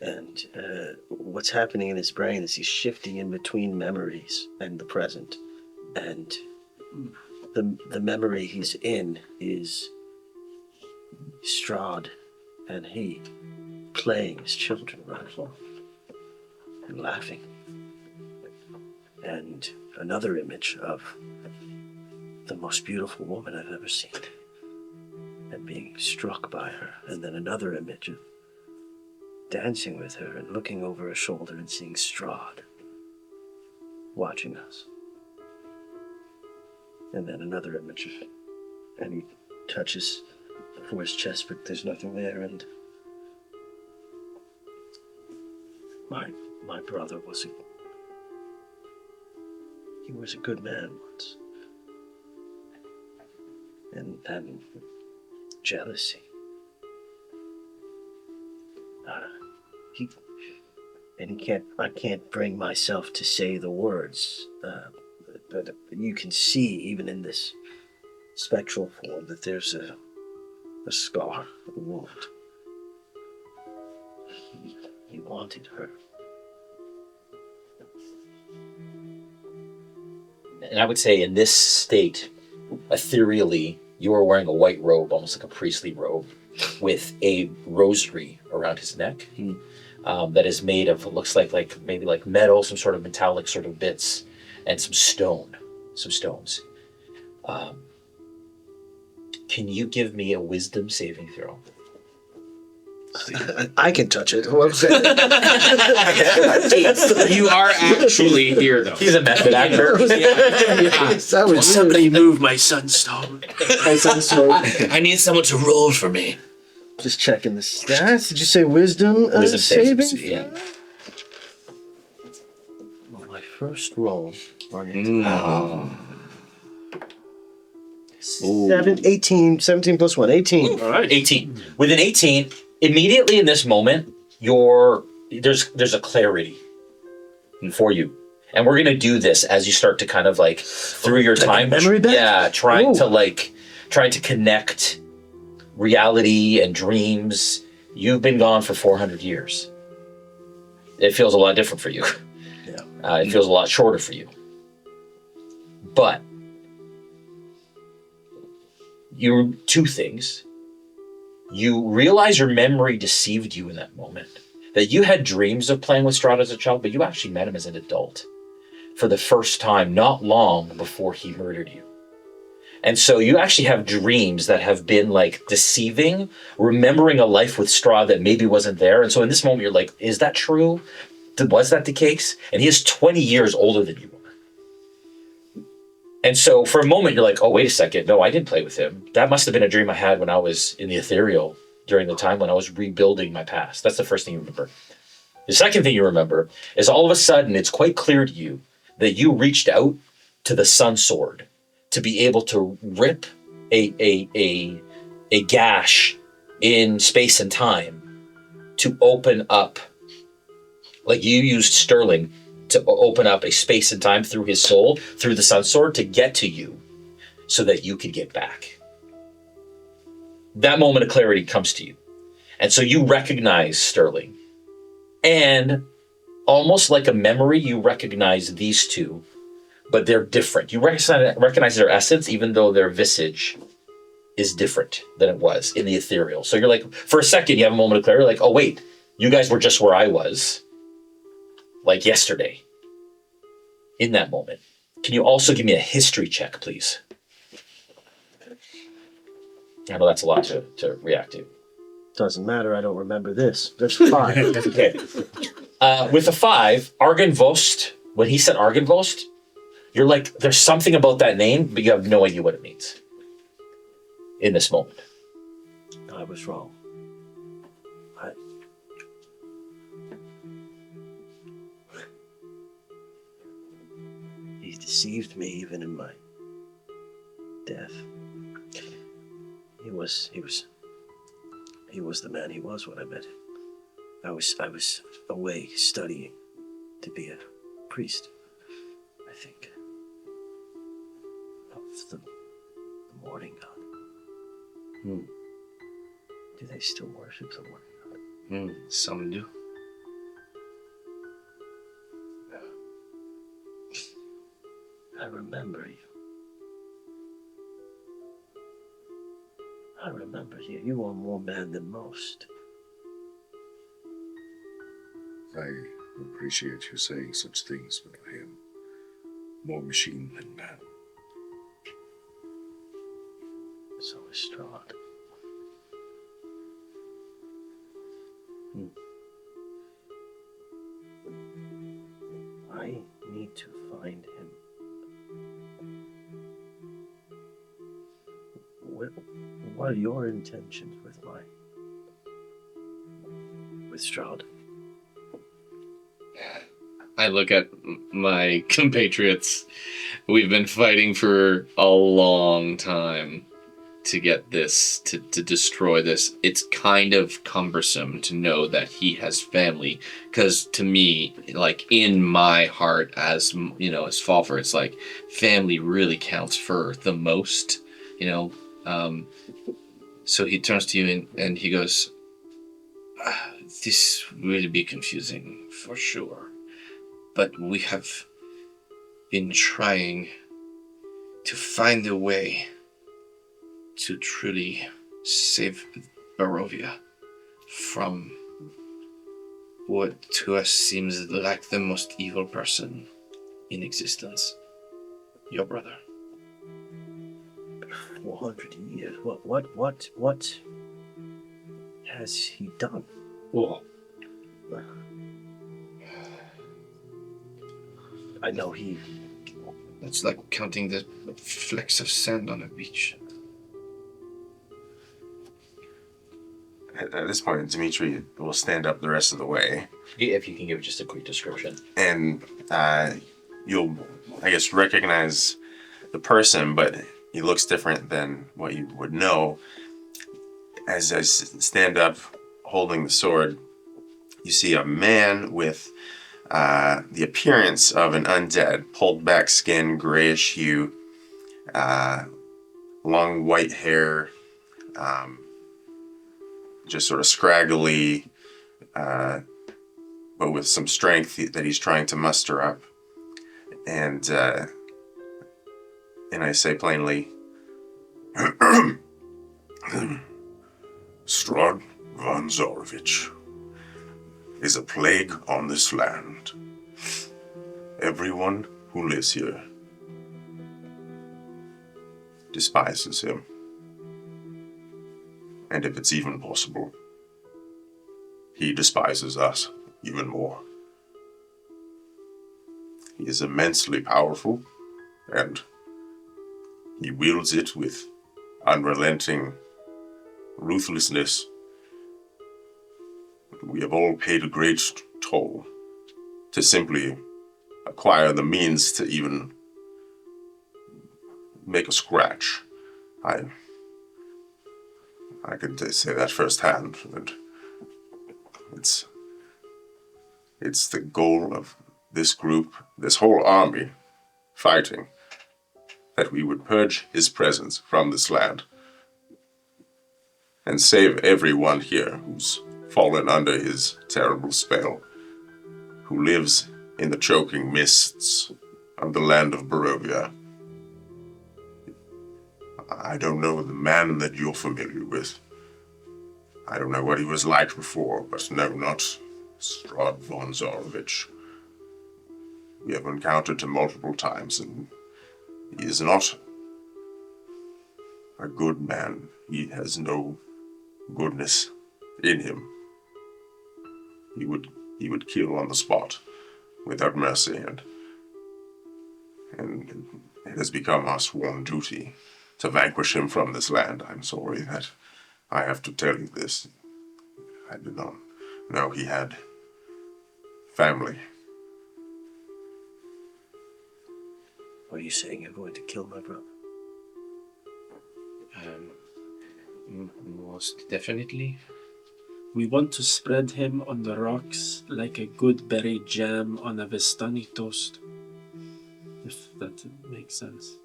And what's happening in his brain is he's shifting in between memories and the present. And the memory he's in is Strahd and he playing as children, right? And laughing. And another image of the most beautiful woman I've ever seen. And being struck by her. And then another image of dancing with her and looking over her shoulder and seeing Strahd watching us. And then another image of it. And he touches for his chest, but there's nothing there. And my brother was a good man once. And then jealousy. I can't bring myself to say the words, but you can see, even in this spectral form, that there's a scar, a wound. He wanted her. And I would say in this state, ethereally, you are wearing a white robe, almost like a priestly robe, with a rosary around his neck. That is made of, it looks like maybe like metal, some sort of metallic sort of bits, and some stones. Can you give me a wisdom saving throw? I can touch it. You are actually here, though. He's a method actor. Somebody move my sunstone. I need someone to roll for me. Just checking the stats. Did you say wisdom? Wisdom saving? Yeah. Well, my first roll. 17 plus 1, 18. All right. 18. With an 18, immediately in this moment, there's a clarity for you. And we're gonna do this as you start to kind of like through your time. Memory bank? Yeah, trying to connect reality and dreams. You've been gone for 400 years. It feels a lot different for you. Yeah. It feels a lot shorter for you. But two things. You realize your memory deceived you in that moment. That you had dreams of playing with Strahd as a child, but you actually met him as an adult for the first time, not long before he murdered you. And so you actually have dreams that have been like deceiving, remembering a life with Strahd that maybe wasn't there. And so in this moment, you're like, is that true? Was that the case? And he is 20 years older than you are. And so for a moment, you're like, oh, wait a second. No, I didn't play with him. That must have been a dream I had when I was in the ethereal during the time when I was rebuilding my past. That's the first thing you remember. The second thing you remember is all of a sudden, it's quite clear to you that you reached out to the sun sword to be able to rip a gash in space and time to open up, like you used Sterling to open up a space and time through his soul, through the sun sword, to get to you so that you could get back. That moment of clarity comes to you. And so you recognize Sterling. And almost like a memory, you recognize these two, but they're different. You recognize their essence, even though their visage is different than it was in the ethereal. So you're like, for a second, you have a moment of clarity, like, oh wait, you guys were just where I was, like yesterday, in that moment. Can you also give me a history check, please? I know that's a lot to react to. Doesn't matter, I don't remember this. There's 5. Okay. With a 5, Argynvost, when he said Argynvost, you're like, there's something about that name, but you have no idea what it means in this moment. I was wrong. He deceived me even in my death. He was the man he was when I met him. I was away studying to be a priest, I think, of the morning god. Do they still worship the morning god? Some do. I remember you. I remember you. You are more man than most. I appreciate you saying such things, but I am more machine than man. So is Strahd. I need to find him. What are your intentions with Strahd? I look at my compatriots. We've been fighting for a long time to get this, to destroy this. It's kind of cumbersome to know that he has family, because to me, like in my heart as, you know, as Falpher, it's like family really counts for the most, you know. So he turns to you and he goes, this will be confusing for sure, but we have been trying to find a way to truly save Barovia from what to us seems like the most evil person in existence. Your brother. 400 years. What has he done? Well, I know he... it's like counting the flecks of sand on a beach. At this point, Dmitri will stand up the rest of the way. If you can give just a quick description. And you'll, I guess, recognize the person, but he looks different than what you would know. As I stand up holding the sword, you see a man with the appearance of an undead, pulled back skin, grayish hue, long white hair, just sort of scraggly, but with some strength that he's trying to muster up. And I say plainly, Strahd von Zarovich is a plague on this land. Everyone who lives here despises him. And if it's even possible, he despises us even more. He is immensely powerful, and he wields it with unrelenting ruthlessness. We have all paid a great toll to simply acquire the means to even make a scratch. I can say that firsthand. And it's the goal of this group, this whole army, fighting, that we would purge his presence from this land and save everyone here who's fallen under his terrible spell, who lives in the choking mists of the land of Barovia. I don't know the man that you're familiar with. I don't know what he was like before, but no, not Strahd von Zarovich. We have encountered him multiple times, and he is not a good man. He has no goodness in him. He would kill on the spot without mercy, and it has become our sworn duty to vanquish him from this land. I'm sorry that I have to tell you this. I did not know he had family. Are you saying you're going to kill my brother? Most definitely. We want to spread him on the rocks like a good berry jam on a Vistani toast. If that makes sense.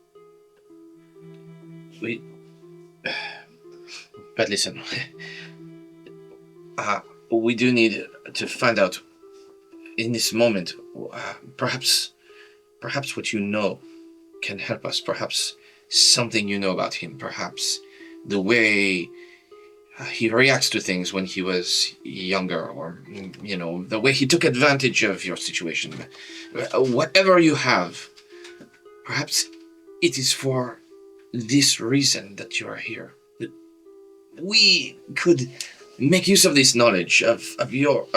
But listen, we do need to find out in this moment, perhaps what you know can help us. Perhaps something you know about him. Perhaps the way he reacts to things when he was younger, or, the way he took advantage of your situation. Whatever you have, perhaps it is for this reason that you are here. We could make use of this knowledge of your.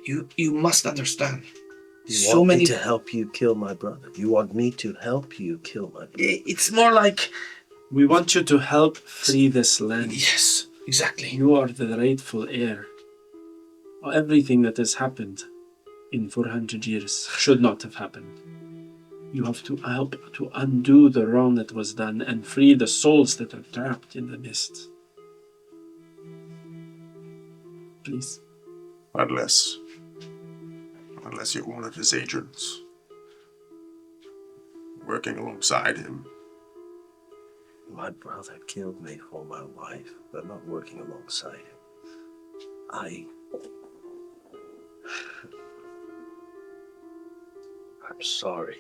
You must understand. You want me to help you kill my brother? You want me to help you kill my brother? It's more like... We want you to help free this land. Yes, exactly. You are the rightful heir. Everything that has happened in 400 years should not have happened. You have to help to undo the wrong that was done and free the souls that are trapped in the mist. Please. Unless you're one of his agents, working alongside him. My brother killed me for my wife, but not working alongside him. I'm sorry.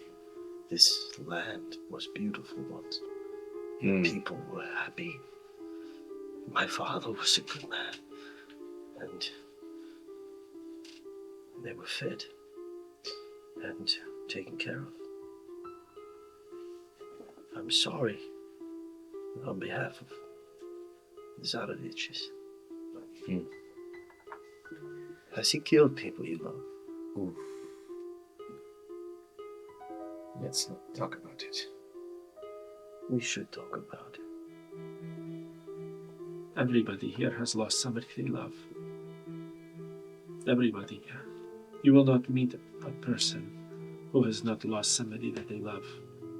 This land was beautiful once. People were happy. My father was a good man. And they were fed and taken care of. I'm sorry on behalf of the Zaroviches. Has he killed people you love? Ooh. Let's not talk about it. We should talk about it. Everybody here has lost somebody they love. Everybody here. You will not meet a person who has not lost somebody that they love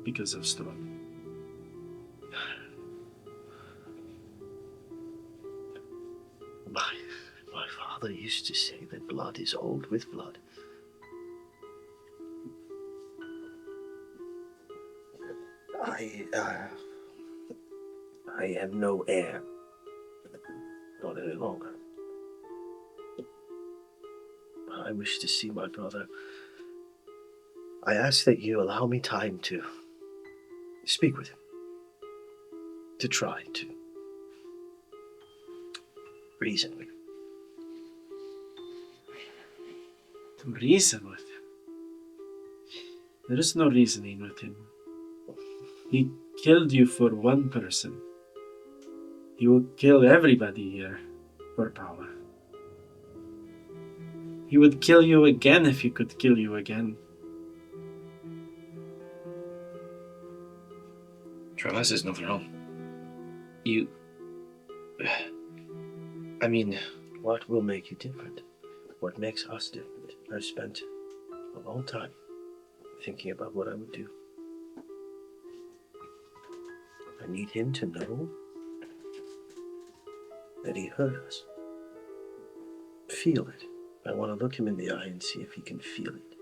because of Strahd. My father used to say that blood is old with blood. I am no heir. Not any longer. But I wish to see my brother. I ask that you allow me time to speak with him. To try to reason with him. To reason with him? There is no reasoning with him. He killed you for one person. He will kill everybody here for power. He would kill you again if he could kill you again. Trevas is not wrong. What will make you different? What makes us different? I've spent a long time thinking about what I would do. I need him to know that he hurt us. Feel it. I want to look him in the eye and see if he can feel it.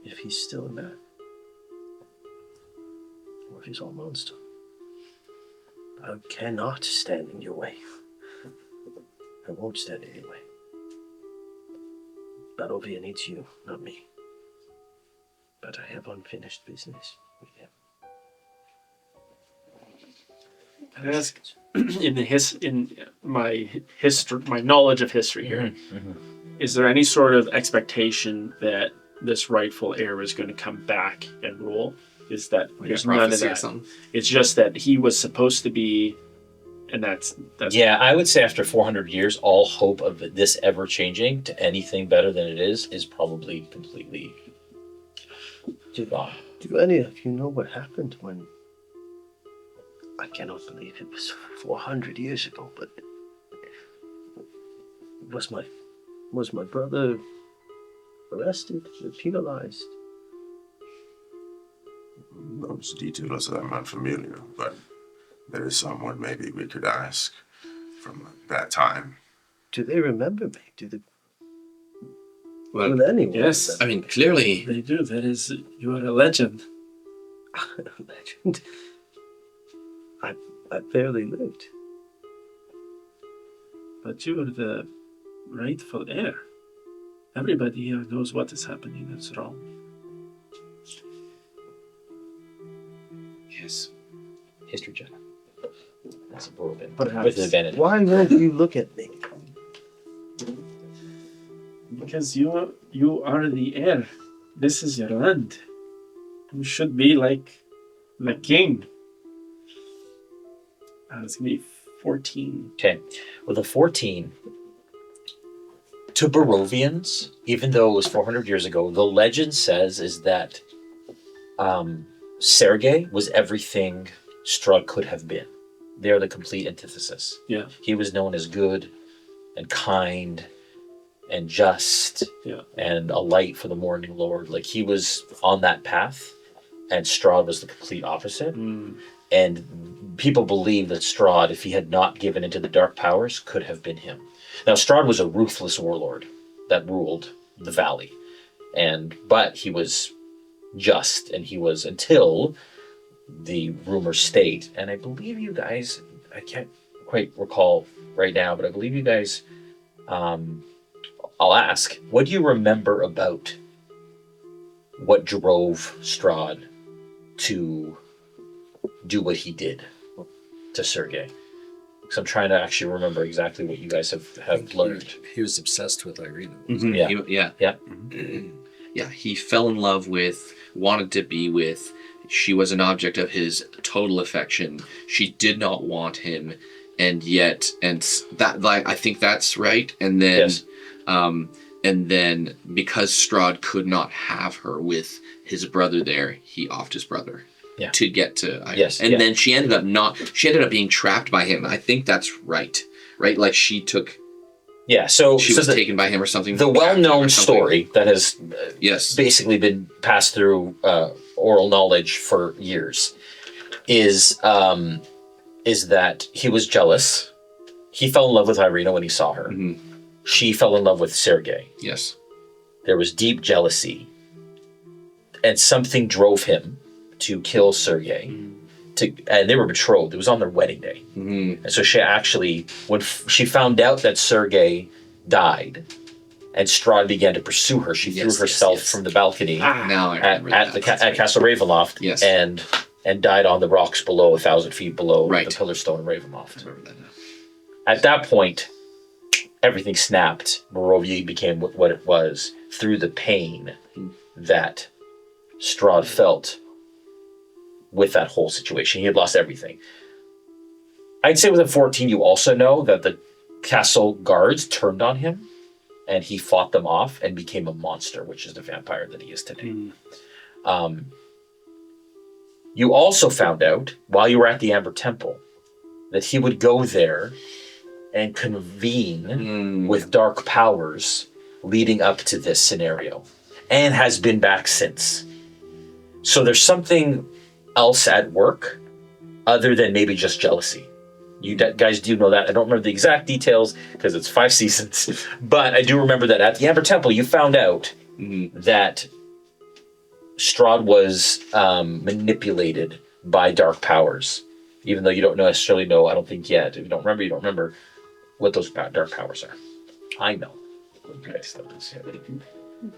If he's still a man. Or if he's all monster. I cannot stand in your way. I won't stand in your way. Barovia needs you, not me. But I have unfinished business with him. Can I ask, in my knowledge of history here, is there any sort of expectation that this rightful heir is going to come back and rule? Is that there's none of that? It's just that he was supposed to be, and that's yeah. I would say after 400 years, all hope of this ever changing to anything better than it is probably completely gone. Do any of you know what happened when? I cannot believe it was 400 years ago, but was my brother arrested or penalized? Those details I'm unfamiliar, but there is someone maybe we could ask from that time. Do they remember me? Do they? Well, Will anyone? yes. I mean, clearly, They do. That is, you are a legend. Legend. I barely lived. But you are the rightful heir. Everybody here knows what is happening that's wrong. yes. History check. That's a brutal bit. Perhaps. With an advantage. Why won't you look at me? Because you are the heir. This is your land. You should be like the king. It's going to be 14. Okay. With a 14, to Barovians, even though it was 400 years ago, the legend says is that Sergei was everything Strahd could have been. They're the complete antithesis. Yeah. He was known as good and kind and just and a light for the morning lord. Like, he was on that path, and Strahd was the complete opposite. And people believe that Strahd, if he had not given into the dark powers, could have been him. Now, Strahd was a ruthless warlord that ruled the valley, but he was just, and he was, until the rumors state, and I believe you guys, I can't quite recall right now, but I believe you guys, I'll ask, what do you remember about what drove Strahd to do what he did to Sergei? Because I'm trying to actually remember exactly what you guys have learned. He was obsessed with Irina. Yeah, he fell in love with, wanted to be with. She was an object of his total affection. She did not want him, and that, like, I think that's right. And then, Yes. And then because Strahd could not have her with his brother there, he offed his brother. Yeah. To get to Irina. Yes, And yeah. then she ended up being trapped by him. I think that's right. Right? Like, she took. Yeah, so She was taken by him or something. The well-known story that has basically been passed through oral knowledge for years is that he was jealous. He fell in love with Irina when he saw her. Mm-hmm. She fell in love with Sergei. Yes. There was deep jealousy, and something drove him to kill Sergei. And they were betrothed. It was on their wedding day. Mm-hmm. And so she actually, when she found out that Sergei died, and Strahd began to pursue her, she threw herself from the balcony at Castle Ravenloft, and died on the rocks below, 1,000 feet below the Pillar Stone in Ravenloft. At that point, everything snapped. Barovia became what it was through the pain that Strahd felt with that whole situation. He had lost everything. I'd say within 14, you also know that the castle guards turned on him, and he fought them off and became a monster, which is the vampire that he is today. You also found out, while you were at the Amber Temple, that he would go there and convene with dark powers leading up to this scenario, and has been back since. So there's something else at work other than maybe just jealousy. You guys do know that. I don't remember the exact details because it's 5 seasons, but I do remember that at the Amber Temple you found out that Strahd was manipulated by dark powers, even though you don't necessarily know. I don't think yet. If you don't remember what those dark powers are. I know.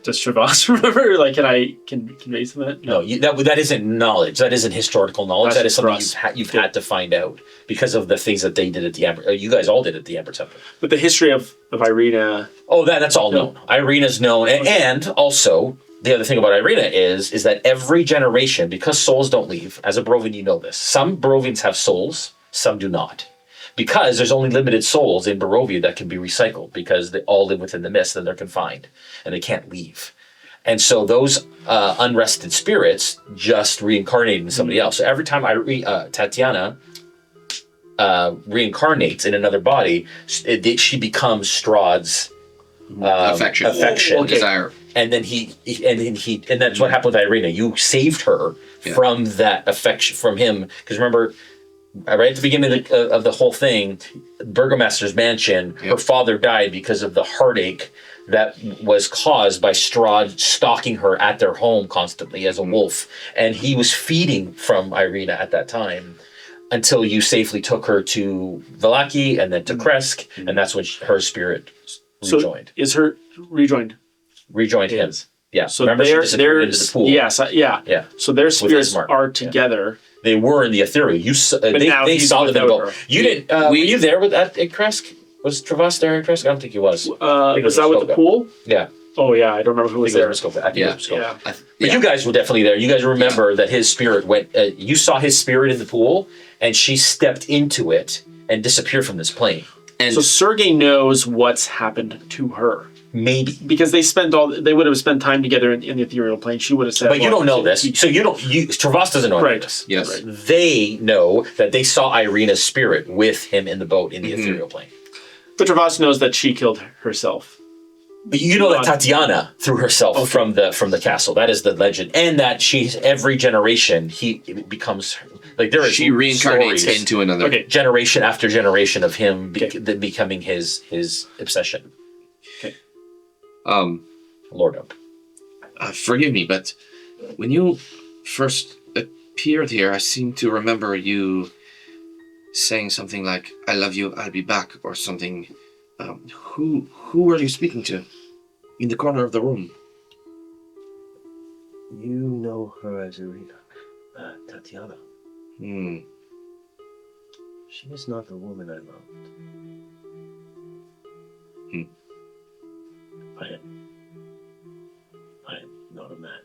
Does Trevas remember? Like, can I convey some of that? No, that isn't knowledge. That isn't historical knowledge. That is something you've had to find out because of the things that they did at the Amber. You guys all did at the Amber Temple. But the history of Irina. Oh, that's all known. Irina's known, and also the other thing about Irina is that every generation, because souls don't leave. As a Barovian, you know this. Some Barovians have souls, some do not. Because there's only limited souls in Barovia that can be recycled because they all live within the mist and they're confined and they can't leave. And so those unrested spirits just reincarnate in somebody else. So every time Tatiana reincarnates in another body, she becomes Strahd's affection, desire. And then and that's what happened with Irina. You saved her from that affection from him. Because remember, right at the beginning of the whole thing, Burgomaster's mansion, her father died because of the heartache that was caused by Strahd stalking her at their home constantly as a wolf. And he was feeding from Irina at that time until you safely took her to Vallaki and then to Kresk, and that's when her spirit rejoined. So is her rejoined? Rejoined him. Yeah. So remember, she disappeared into the pool. Yes, yeah. So their spirits are together. Yeah. They were in the ethereal. They saw them in the boat. You didn't. Were you there at Kresk? Was Trevas there at Kresk? I don't think he was. Was that with the pool? Yeah. Oh yeah, I don't remember who was there. But you guys were definitely there. You guys remember that his spirit went. You saw his spirit in the pool, and she stepped into it and disappeared from this plane. And so Sergei knows what's happened to her. Maybe because they would have spent time together in the ethereal plane. She would have said, but you don't know this, so Trevas doesn't know this. Yes, right. They know that they saw Irina's spirit with him in the boat in the ethereal plane. But Trevas knows that she killed herself. But you know that Tatiana threw herself from the castle. That is the legend, and that she's every generation it becomes like there is she reincarnates into another generation after generation of him becoming his obsession. Okay. Lord Oak. Forgive me, but when you first appeared here, I seem to remember you saying something like, "I love you, I'll be back," or something. Who were you speaking to in the corner of the room? You know her as Irina, Tatiana. She is not the woman I loved. I am not a man.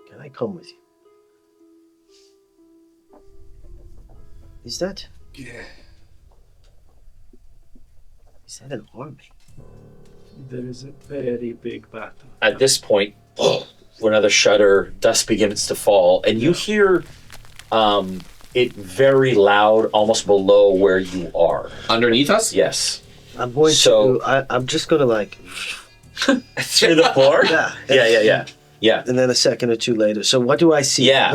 Can I come with you? Is that? Yeah. Is that an army? There is a very big battle. At this point, another shudder, dust begins to fall, and you hear it very loud, almost below where you are. Underneath us? Yes. I'm going I'm just going to like... Through the floor? Yeah. And then a second or two later. So what do I see? Yeah.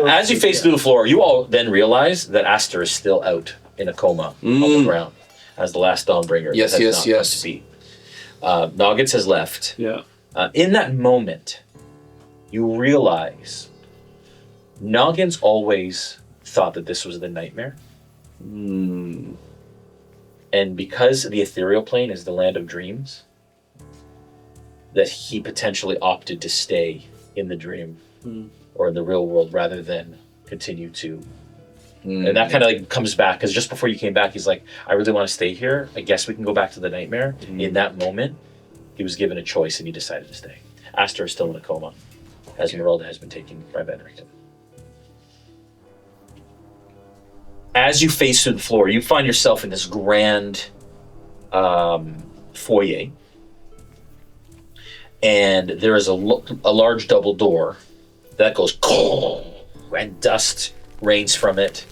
As you face through the floor, you all then realize that Aster is still out in a coma on the ground as the last Dawnbringer. Yes. Noggins has left. Yeah. In that moment, you realize Noggins always thought that this was the nightmare. And because the ethereal plane is the land of dreams, that he potentially opted to stay in the dream or in the real world rather than continue to. And that kind of like comes back because just before you came back, he's like, I really want to stay here. I guess we can go back to the nightmare. In that moment, he was given a choice and he decided to stay. Aster is still in a coma as Merelda has been taken by Benrickton. As you face through the floor, you find yourself in this grand foyer. And there is a large double door that goes and dust rains from it.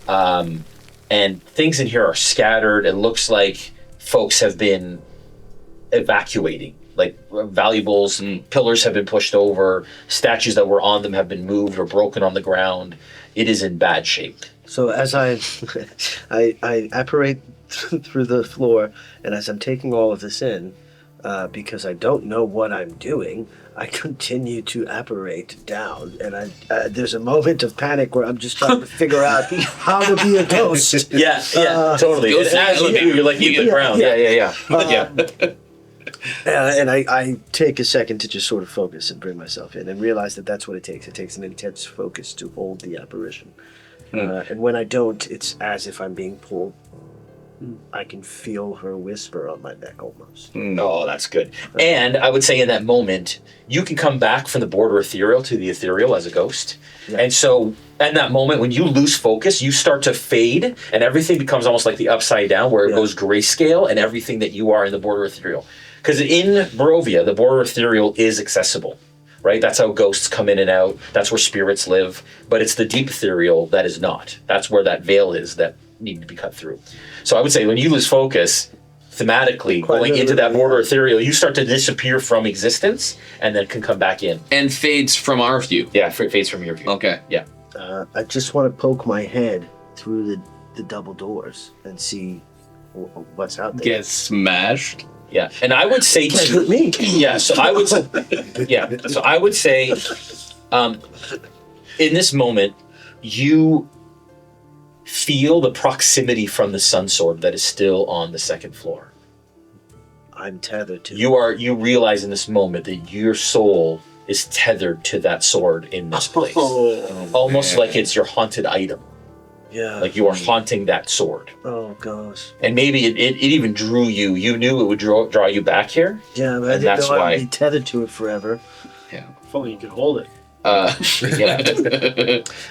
And things in here are scattered. It looks like folks have been evacuating. Like valuables and pillars have been pushed over. Statues that were on them have been moved or broken on the ground. It is in bad shape. So as I apparate through the floor, and as I'm taking all of this in, because I don't know what I'm doing, I continue to apparate down, and there's a moment of panic where I'm just trying to figure out how to be a ghost. Yeah, totally. Ghost And as you do, you're like, you the ground. Yeah. And I take a second to just sort of focus and bring myself in and realize that that's what it takes. It takes an intense focus to hold the apparition. And when I don't, it's as if I'm being pulled. I can feel her whisper on my neck almost. Oh, that's good. And I would say in that moment, you can come back from the border ethereal to the ethereal as a ghost. Yeah. And so in that moment, when you lose focus, you start to fade and everything becomes almost like the upside down where it goes grayscale and everything that you are in the border ethereal. Because in Barovia, the border ethereal is accessible, right? That's how ghosts come in and out. That's where spirits live. But it's the deep ethereal that is not. That's where that veil is that need to be cut through. So I would say when you lose focus, thematically, going into that border ethereal, you start to disappear from existence and then can come back in. And fades from our view. Yeah, fades from your view. Okay. Yeah. I just want to poke my head through the double doors and see what's out there. Get smashed. Yeah, and I would say Can't hurt me. Yeah, so I would. Yeah, so I would say, in this moment, you feel the proximity from the sun sword that is still on the second floor. I'm tethered to. You realize in this moment that your soul is tethered to that sword in this place, almost like it's your haunted item. Yeah. Like you are haunting that sword. Oh gosh. And maybe it even drew you. You knew it would draw you back here. Yeah, but I didn't know I'd be tethered to it forever. Yeah. If only you could hold it. Yeah.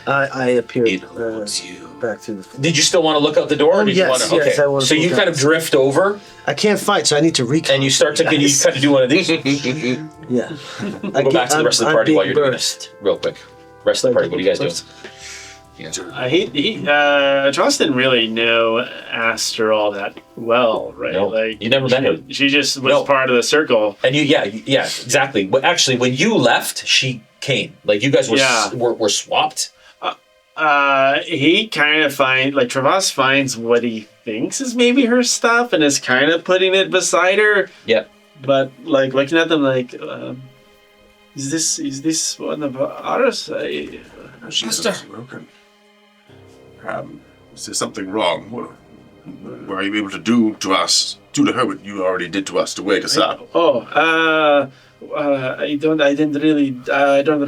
I appeared It holds you. back through the. Did you still want to look out the door? Or did you want to, okay. Yes, I want to. So you kind of drift over, I can't fight, so I need to recon. and you start to you kind of do one of these. Yeah. We'll go back to the rest of the party while you're doing this, real quick. Rest of the party. What are you guys doing? Trevas didn't really know Aster all that well, right? No, like you never met her. She just was part of the circle. And yeah, exactly. But actually, when you left, she came. Like you guys were swapped. He kind of Trevas finds what he thinks is maybe her stuff and is kind of putting it beside her. Yeah. But like looking at them like, is this one of ours? She's broken. Is there something wrong? Were you able to do to her what you already did to us to wake us up? I don't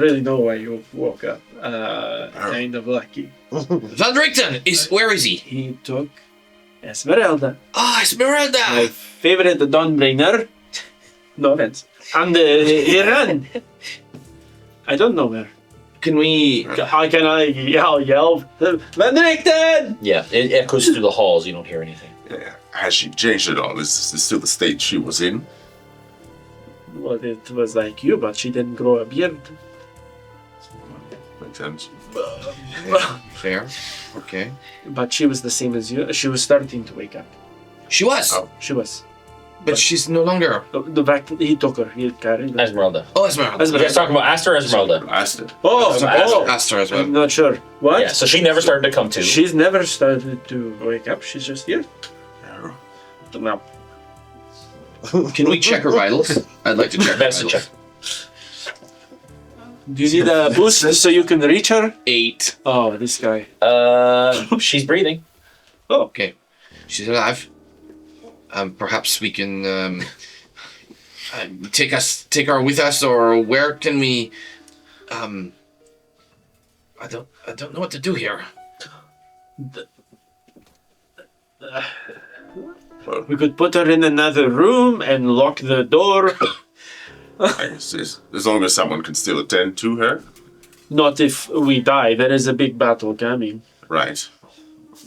really know why you woke up. Kind of lucky. Van Richten, where is he? He took Esmeralda. Oh, Esmeralda! My favorite Dawnbringer. No offense. And he ran. I don't know where. Can we... How can I yell? Van Richten! Yeah, it echoes through the halls. You don't hear anything. Yeah. Has she changed at all? Is this still the state she was in? Well, it was like you, but she didn't grow a beard. Makes sense. Fair. Okay. But she was the same as you. She was starting to wake up. She was? Oh. She was. But she's no longer... The fact that he took her, he carried her. Esmeralda. Oh, Esmeralda. You guys talking about Aster or Esmeralda? Aster. Aster as well. I'm not sure. What? Yeah, so she never started to come to. She's never started to wake up. She's just here. No. Can we check her vitals? I'd like to check her Medicine vitals. check. Do you need a boost so you can reach her? 8. Oh, this guy. She's breathing. Oh. Okay. She's alive. Perhaps we can take her with us, or where can we? I don't know what to do here. We could put her in another room and lock the door. I guess as long as someone can still attend to her. Not if we die. There is a big battle coming. Right.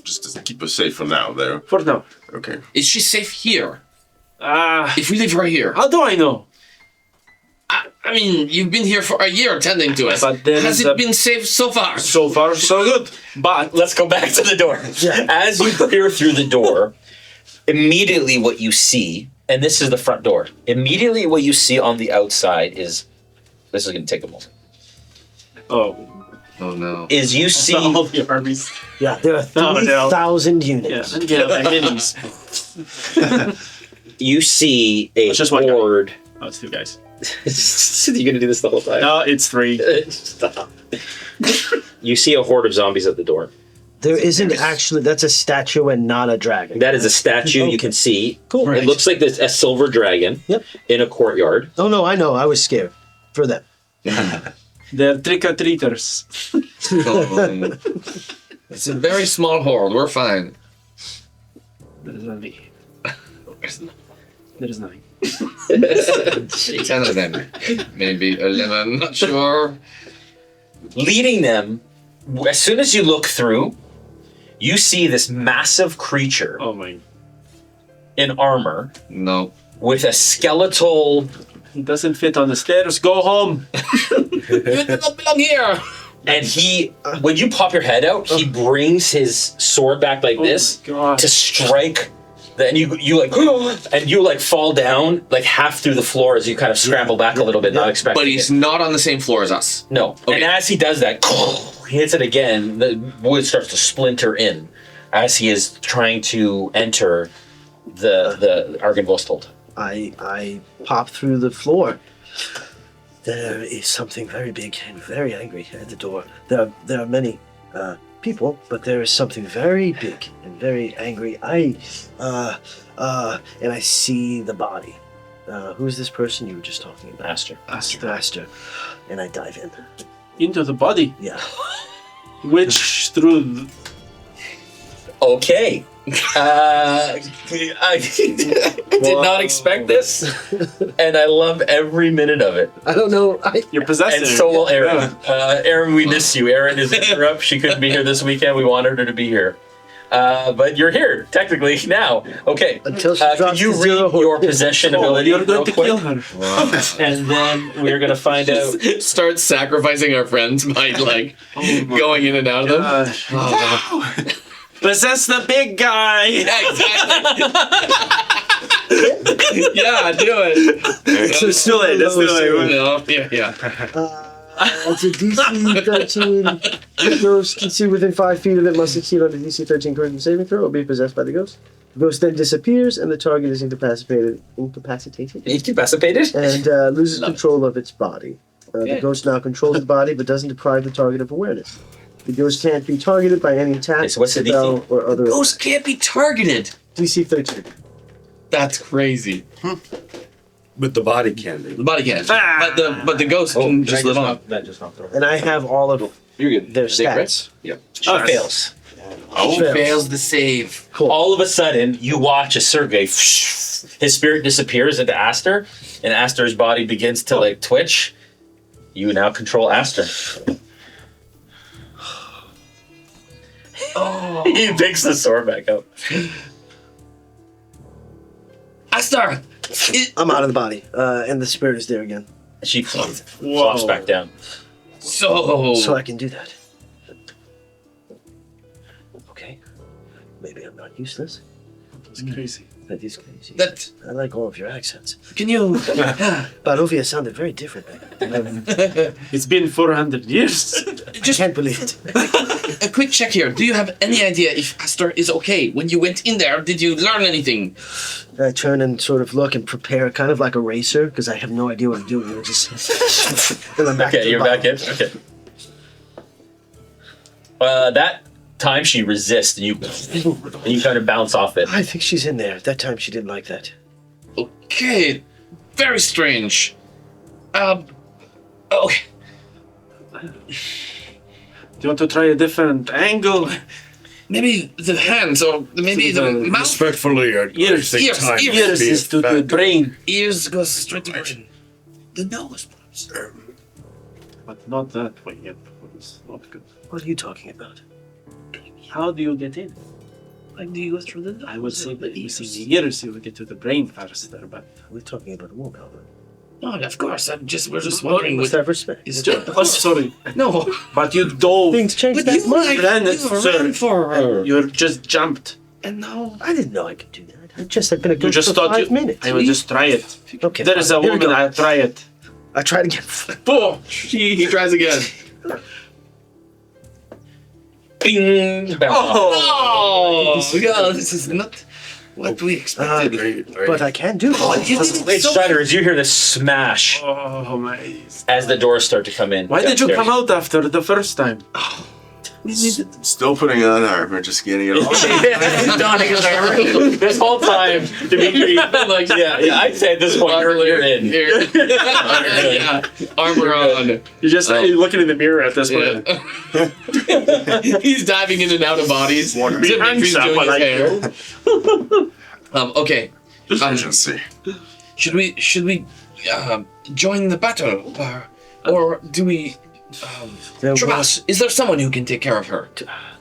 Just to keep us safe for now, though. For now. Okay. Is she safe here? Ah. If we leave her here? How do I know? I mean, you've been here for a year tending to us. But then Has it been safe so far? So far, so good. But let's go back to the door. Yeah. As you peer through the door, immediately what you see, and this is the front door, immediately what you see on the outside is, this is going to take a moment. Oh no. Is you see... all the armies. Yeah, there are 3,000 units. Yeah, and get my minis. You see a It's just one guy. horde. Oh, it's 2 guys. You're gonna do this the whole time? No, it's 3. Stop. You see a horde of zombies at the door. There isn't actually. That's a statue and not a dragon. That is a statue you can see. Cool. It looks like there's a silver dragon Yep. in a courtyard. Oh no, I know. I was scared for them. They're trick-or-treaters. It's a very small horde. We're fine. There is nothing. There is nothing. 10 of them. Maybe 11. Not sure. Leading them, as soon as you look through, you see this massive creature Oh my. in armor No. with a skeletal. It doesn't fit on the stairs. Go home. You do not belong here. And he, when you pop your head out, he brings his sword back like this Oh my God. to strike. And you like fall down like half through the floor as you kind of scramble back a little bit, not expecting But he's it. not on the same floor as us. No. Okay. And as he does that, he hits it again. The wood starts to splinter in as he is trying to enter the Argenvostold. I pop through the floor. There is something very big and very angry at the door. There are many people, but there is something very big and very angry. And I see the body. Who's this person you were just talking about? Aster. And I dive in. Into the body. Yeah. Which through... Okay. I did not expect this, and I love every minute of it. I don't know. You're possessing And so will Erin. Erin, we miss you. Erin is in Europe. She couldn't be here this weekend. We wanted her to be here. But you're here, technically, now. Okay. Until she Can drops you to read zero. your possession ability You're real going to quick? kill her. And then we're going to find out. Start sacrificing our friends by like going in and out of them. Oh, possess the big guy. Yeah, exactly. Yeah, do it. Let's do it. Let's do it. No, yeah. It's a DC 13. The ghost can see within 5 feet of it, must succeed on a DC 13 charisma saving throw or be possessed by the ghost. The ghost then disappears and the target is incapacitated Incapacitated? and loses control of its body. The ghost now controls the body but doesn't deprive the target of awareness. The ghost can't be targeted by any attack, Okay, so what's the spell, DC? or other. Ghost can't be targeted. DC 13. That's crazy. But the body can be. The body can, but the ghost can just live on. That just knocked over. And I have all of You're good. their Are they crits? stats. Yep. She fails. Fails the save. Cool. All of a sudden, you watch as Sergei, his spirit disappears into Aster, and Aster's body begins to like twitch. You now control Aster. Oh. He picks the sword back up. Astar! I'm out of the body, and the spirit is there again. She flops back down. So I can do that. Okay. Maybe I'm not useless. It's crazy. That is crazy. That I like all of your accents. can you? Barovia sounded very different back then. It's been 400 years. I can't believe it. A quick check here. Do you have any idea if Astor is okay? When you went in there, did you learn anything? I turn and sort of look and prepare, kind of like a racer, because I have no idea what I'm doing. I'm just. And I'm back to Okay, the you're bottom. back in? Okay. That time she resists, and you kind of bounce off it. I think she's in there. That time she didn't like that. Okay, very strange. Okay. Do you want to try a different angle? Maybe the hands, or maybe the mouth. Respectfully, I Ears. think Ears, time ears. would Ears be is to the factor. brain, Ears goes straight to the nose, perhaps. but not that way yet. It's not good. What are you talking about? How do you get in? Like, do you go through the? I would say that using the ears, you would get to the brain faster, but... We're talking about a womb, Albert. No, of course. We're just wondering. Must have respect. Is Oh, sorry. no. But you dove. Things change But that you much. like ran, you sir. ran for her, You just jumped. and now I didn't know I could do that. I've been a You good just for thought 5 minutes. I will just try it. Okay, There is a fine. Here we woman, go. I'll try it. I tried again. Oh, he tries again. Bing! Bounce off. Oh, God, this is not. what we expected. But I can do it. Wait, Strider, as you hear this smash Oh my! as the doors start to come in. Why did you downstairs. come out after the first time? Still putting on armor, just getting it off. Donning his armor. This whole time, Dmitri, like, yeah, I'd say at this point you're in. Yeah, armor on. You're just looking in the mirror at this point. He's diving in and out of bodies. Dimitri's doing his hair. Okay. Emergency. Should we join the battle, or do we? Trevas, is there someone who can take care of her?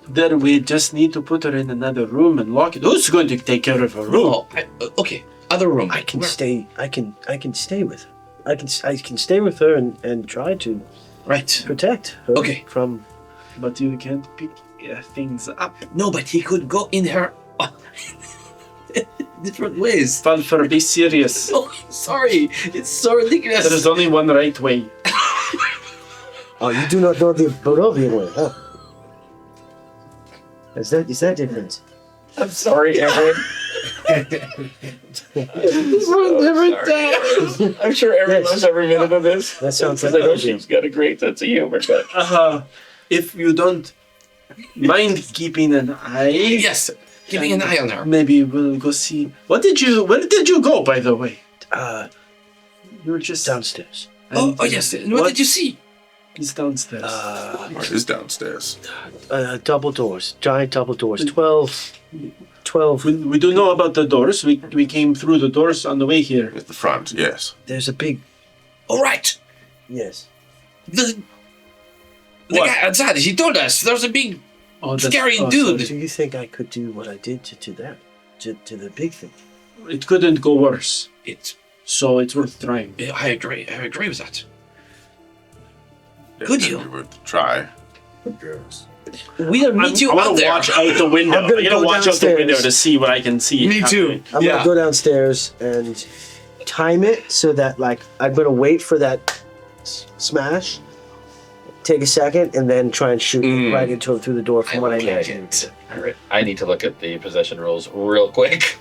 Then we just need to put her in another room and lock it. Who's going to take care of her room? Oh, okay, other room. I can stay. I can stay with her. I can stay with her and try to protect her from. But you can't pick things up. No, but he could go in her different ways. Falpher, be serious. Oh, sorry, it's so ridiculous. There is only one right way. Oh, you do not know the Barovian way, huh? Is that different? I'm sorry, everyone. I'm sure everyone knows every minute of this. That sounds like I know she's got a great sense of humor. But If you don't mind keeping an eye, Yes, keeping an eye on her. maybe we'll go see. Where did you go, by the way? You were just Downstairs. Oh, yes. What did you see? He's downstairs. What is downstairs? Double doors. Giant double doors. 12. We do know about the doors. We came through the doors on the way here. At the front, yes. There's a big... All right. Yes. The guy outside, he told us there's a big, scary So dude. do you think I could do what I did to that? To the big thing? It couldn't go worse. So it's worth trying. I agree with that. Could you? We would try. We'll meet you I out want to there. watch out the window. I'm gonna I go gotta watch out the downstairs. window to see what I can see. Me too. happening. I'm gonna go downstairs and time it so that, like, I'm gonna wait for that smash, take a second, and then try and shoot right into him through the door from what I imagine. I need to look at the possession rules real quick,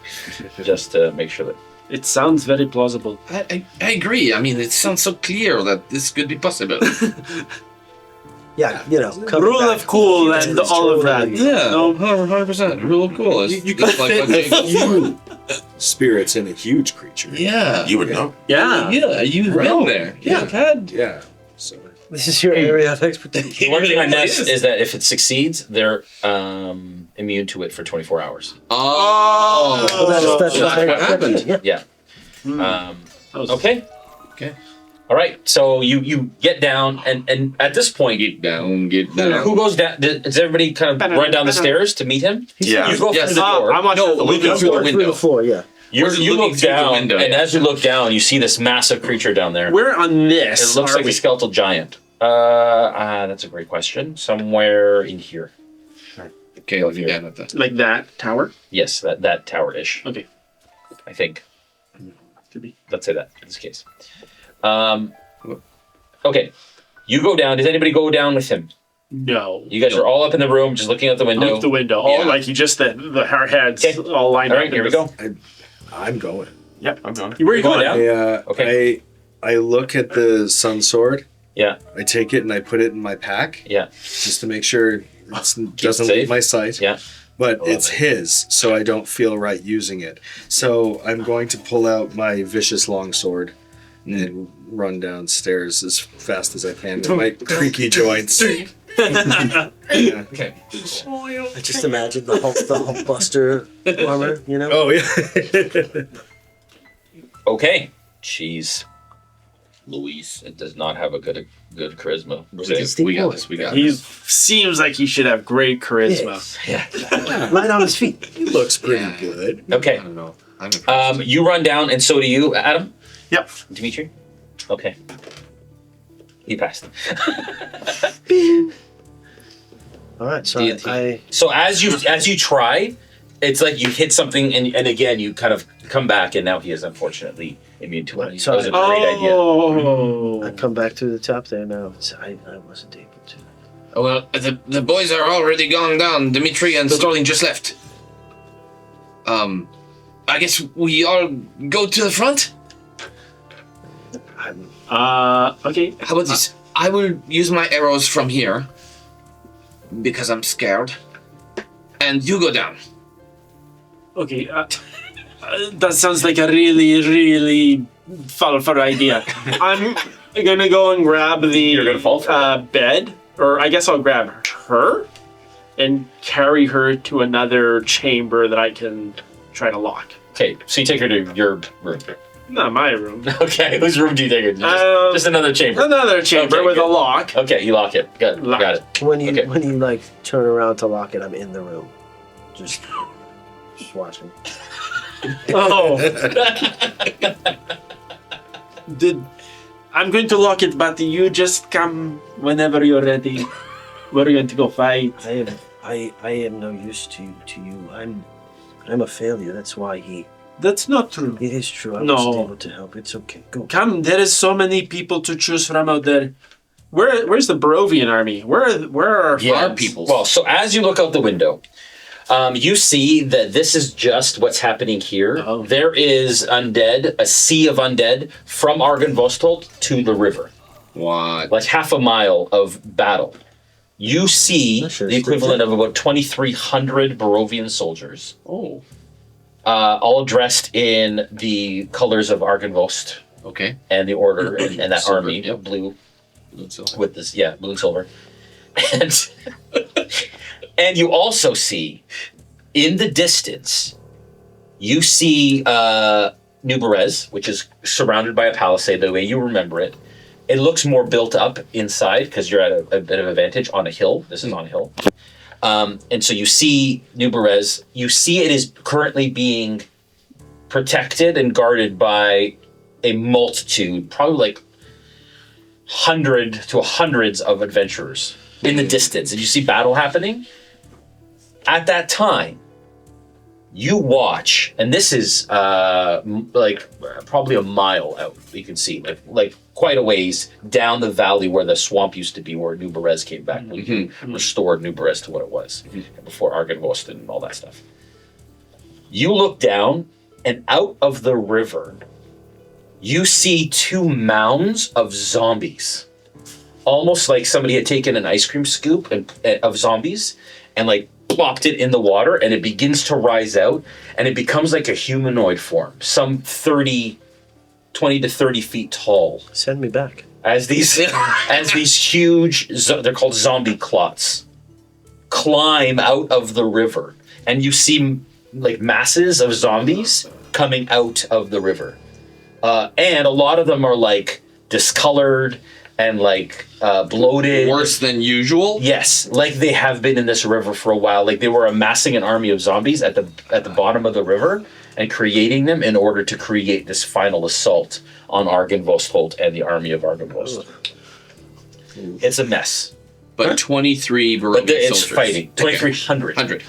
just to make sure that. It sounds very plausible. I agree. I mean, it sounds so clear that this could be possible. Yeah, you know. Rule of cool and all of that. Yeah, No, 100%. Real cool. Spirits in a huge creature. Yeah. You would know. yeah. Yeah, you've been there. Yeah. Yeah. So This is your area of expertise. The one thing on this is that if it succeeds, they're immune to it for 24 hours. Oh. Well, that's That's what happened. Yeah. Yeah. Okay. All right. So you get down, and at this point, Get down. who goes down? Does everybody kind of run down the stairs to meet him? Yeah. You go Yes. through the door. I'm watching the looking window. through the Through window. the floor, yeah. You looking look through the down, window. and as you look down, you see this massive creature down there. Where on this? It looks are like we? a skeletal giant. That's a great question. Somewhere in here. Okay, I'll get down at that. Like that tower? Yes, that tower-ish. Okay. I think. Could be. Let's say that in this case. Okay. You go down. Does anybody go down with him? No. You guys are all up in the room, just looking out the window. Out the window. Yeah. All like you just our heads Okay. all lined All up. right, here we go. I'm going. Yep. I'm going. Where are you Going going? down? Okay. I look at the sun sword. Yeah. I take it and I put it in my pack Yeah. just to make sure it doesn't safe. leave my sight. Yeah. But it's his, so I don't feel right using it. So I'm going to pull out my vicious longsword and run downstairs as fast as I can with my creaky joints. Yeah. Okay. I just imagine the Hulk Buster armor, you know? Oh yeah. Okay. Jeez. Luis, it does not have a good charisma. We got this. We got He this. seems like he should have great charisma. Yeah. Light on his feet. He looks pretty Yeah. good. Okay. I don't know. I'm impressed. You run down, and so do you, Adam. Yep. Dmitri. Okay. You passed. All right, so Deity. I So as you try, it's like you hit something, and again you kind of come back, and now he is unfortunately immune to it. So That was a great idea. Oh. come back through the top there now. I wasn't able to. Oh, well, the boys are already gone down. Dmitri and Sterling just left. I guess we all go to the front? Okay. How about this? I will use my arrows from here because I'm scared. And you go down. Okay. That sounds like a really, really Falpher idea. I'm gonna go and grab the bed, or I guess I'll grab her and carry her to another chamber that I can try to lock. Okay, so you take her to your room. Not my room. Okay, whose room do you take her to? Just another chamber. Another chamber with good. a lock. Okay, you lock it. Got it. When you like turn around to lock it, I'm in the room, just watching. Oh. I'm going to lock it, but you just come whenever you're ready. We're going to go fight. I am no use to you. I'm a failure. That's why he. That's not true. It is true. I No. wasn't able to help. It's okay. Go. Come, there is so many people to choose from out there. Where's the Barovian army? Where are our friends? people? Well, so as you look out the window, you see that this is just what's happening here. Oh. There is undead, a sea of undead from Argenvostold to the river. What? Like half a mile of battle. You see That sure the is equivalent of about 2,300 Barovian soldiers, Oh. all dressed in the colors of Argenvost Okay. and the Order and that Silver, army, yep. blue Let's go. with this, blue and silver. And and you also see in the distance, you see New Berez, which is surrounded by a palisade the way you remember it. It looks more built up inside because you're at a bit of a vantage on a hill. This is on a hill. And so you see New Berez. You see it is currently being protected and guarded by a multitude, probably like 100 to hundreds of adventurers in the distance. And you see battle happening. At that time, you watch, and this is like probably a mile out. You can see like quite a ways down the valley where the swamp used to be, where New Berez came back. When you restored New Berez to what it was before Argenvost and all that stuff. You look down, and out of the river, you see two mounds of zombies, almost like somebody had taken an ice cream scoop of zombies and like plopped it in the water, and it begins to rise out, and it becomes like a humanoid form, some 20 to 30 feet tall. Send me back. As these huge, they're called zombie clots, climb out of the river, and you see like masses of zombies coming out of the river, and a lot of them are like discolored and like bloated. Worse than usual? Yes, like they have been in this river for a while. Like they were amassing an army of zombies at the bottom of the river and creating them in order to create this final assault on Argenvostold and the army of Argenvost. It's a mess. But 23 Barovian But it's soldiers. fighting. 2,300. 100.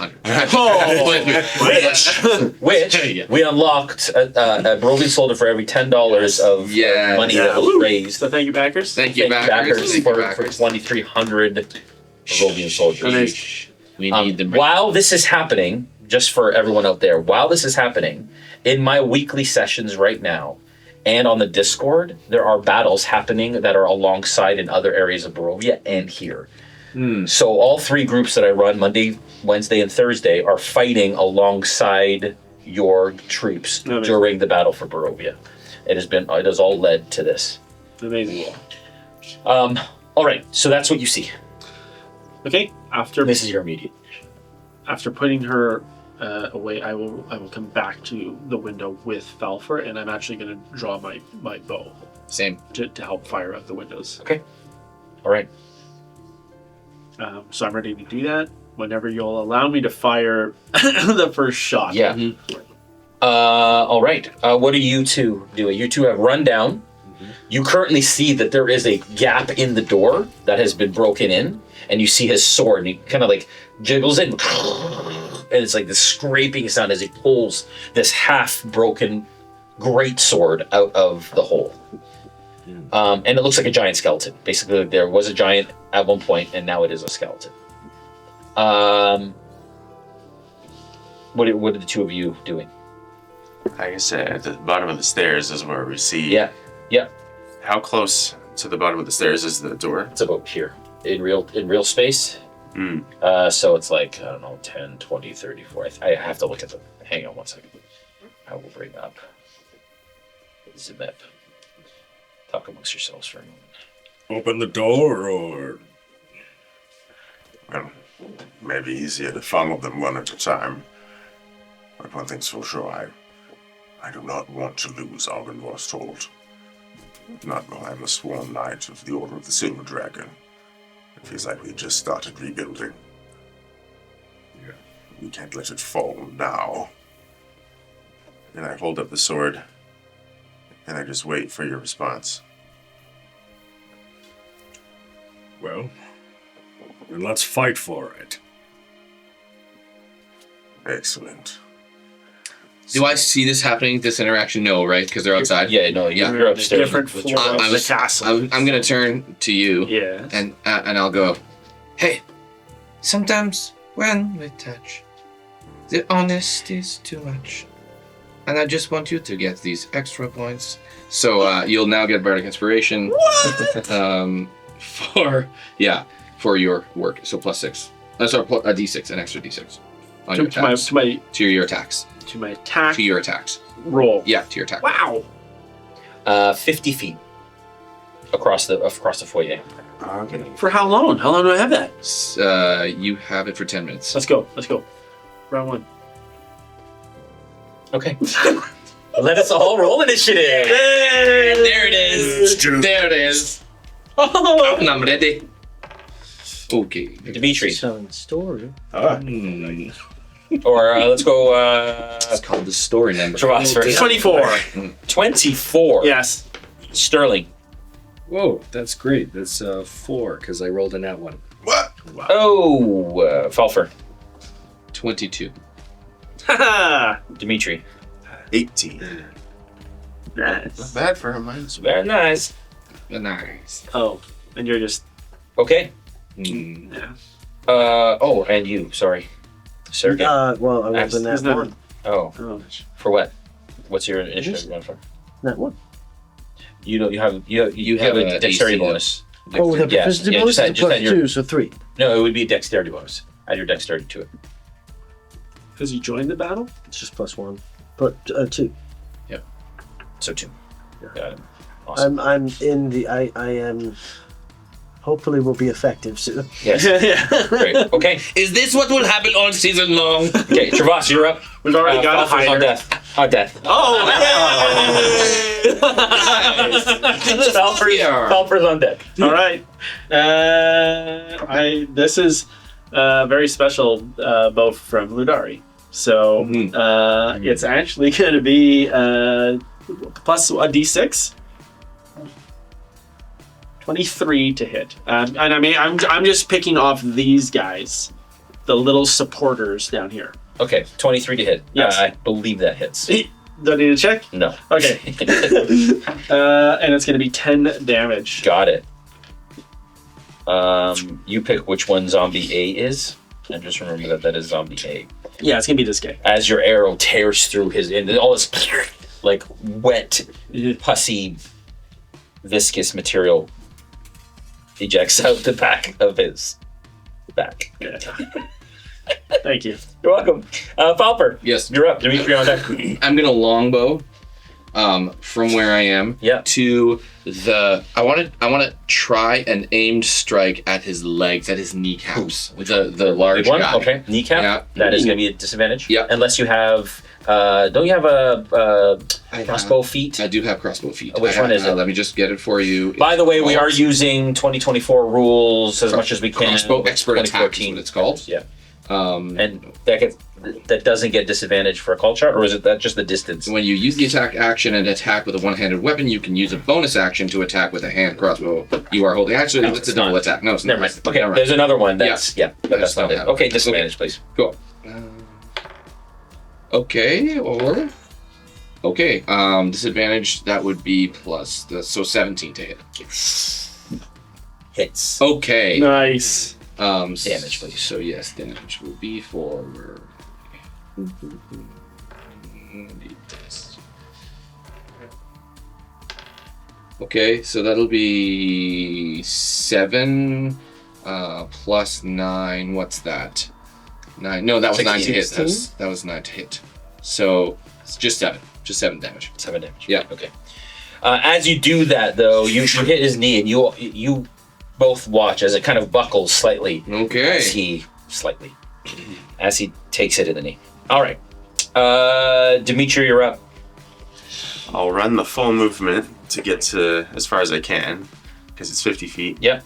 Which we unlocked a Barovian soldier for every $10 of money that was raised. So thank you, backers. Thank you, backers. Thank you, for backers. 2,300 Barovian soldiers. We need them. While this is happening, just for everyone out there, while this is happening, in my weekly sessions right now, and on the Discord, there are battles happening that are alongside in other areas of Barovia and here. So all three groups that I run, Monday, Wednesday, and Thursday, are fighting alongside your troops during the battle for Barovia. It has all led to this. Amazing. All right, so that's what you see. Okay, This is your immediate. After putting her away, I will come back to the window with Falpher, and I'm actually going to draw my bow. Same. To help fire out the windows. Okay. All right. So I'm ready to do that whenever you'll allow me to fire the first shot. Yeah. All right. What are you two doing? You two have run down. You currently see that there is a gap in the door that has been broken in, and you see his sword, and he kind of like jiggles it, and it's like this scraping sound as he pulls this half-broken great sword out of the hole. And it looks like a giant skeleton. Basically, there was a giant at one point, and now it is a skeleton. What are the two of you doing? Like I said, at the bottom of the stairs is where we see. Yeah. How close to the bottom of the stairs is the door? It's about here in real space. So it's like, I don't know, 10, 20, 30, 40. I have to look at them. Hang on one second. I will bring up the map. Talk amongst yourselves for a moment. Open the door, or Well, maybe easier to funnel them one at a time. But one thing's for sure, I do not want to lose Augenvor's hold. Not while I'm a sworn knight of the Order of the Silver Dragon. It feels like we just started rebuilding. Yeah. We can't let it fall now. And I hold up the sword, and I just wait for your response. well, then let's fight for it. Excellent. Do I see this happening, this interaction? No, right? Because they're outside? Yeah, no, you're upstairs. Different with floor your- of the castle. I'm going to turn to you. Yeah. And I'll go, hey, sometimes when we touch, the honest is too much. And I just want you to get these extra points. So you'll now get Bardic Inspiration. What? For your work. So +6. Sorry, a D6, an extra D6. On your attacks. To your attacks. To my attack To your attacks. roll. Yeah, to your attack. Wow. 50 feet across the foyer. Okay. For how long? How long do I have that? You have it for 10 minutes. Let's go. Round one. Okay. Let us all roll initiative. There it is. There it is. Oh. I'm ready. Okay. Dimitri. Telling the story. Or let's go. It's called the story number. Trevas first. 24. 24. Yes. Sterling. Whoa, that's great. That's 4, because I rolled in that one. What? Oh, Falpher. 22. Haha. Dmitri. 18. Nice. Not bad for a minus. Very nice. Nice. Oh, and you're just Okay. yeah. Oh, and you. Sorry. Sergey. Well, I rolled in that Isn't that- one. Oh, Oh. for what? What's your initiative run for? That one. You know, you have a dexterity AC bonus. Oh, the Yeah, proficiency yeah, bonus just is add- a plus just add your- 2, so 3. No, it would be a dexterity bonus. Add your dexterity to it. Has he joined the battle? It's just +1. But 2. So 2. Got it. Awesome. I'm in the. I am. Hopefully, will be effective soon. Yes. Yeah. Great. Okay. Is this what will happen all season long? Okay, Trevas, you're up. We've already got a Falpher's on hider. death. On death. Oh. Falpher's on deck. All right. This is very special, both from Ludari. So it's actually going to be plus a d6. 23 to hit. And I mean, I'm just picking off these guys, the little supporters down here. Okay, 23 to hit. Yes. I believe that hits. Don't need to check? No. Okay. And it's going to be 10 damage. Got it. You pick which one zombie A is, and just remember that is zombie A. Yeah, it's going to be this guy. As your arrow tears through his, and all this like wet, pussy, viscous material ejects out the back of his back. Yeah. Thank you. You're welcome. Falpher, Yes. you're up. Dmitri on deck. I'm gonna longbow from where I am to the. I want to try an aimed strike at his legs, at his kneecaps. With the large Big one? guy. Okay. Kneecap. Yeah. That is going to be a disadvantage. Yeah. Unless you have. Don't you have a crossbow feet? I do have crossbow feet. Which one is it? Let me just get it for you. By the way, we are using 2024 rules as much as we can. Crossbow expert attack is 2014. what it's called. Yeah. And that doesn't get disadvantage for a call chart, or is it that just the distance? When you use the attack action and attack with a one-handed weapon, you can use a bonus action to attack with a hand crossbow. You are holding. Actually, No, it's a it's double not. attack. No, it's Never not. mind. Okay, Never mind. there's another one. That's but that's not it. not Okay, it. disadvantage, Okay. please. Cool. Okay, or disadvantage. That would be plus. So 17 to hit. Hits. Okay. Nice. Damage, please. So yes, damage will be for Okay, so that'll be 7 plus 9. What's that? 9. No, that was 9 to hit. That was 9 to hit. So it's just 7. Just 7 damage. 7 damage. Yeah. Okay. As you do that, though, you hit his knee, and you both watch as it kind of buckles slightly. Okay. As he takes it in the knee. All right. Dmitri, you're up. I'll run the full movement to get to as far as I can, because it's 50 feet. Yep.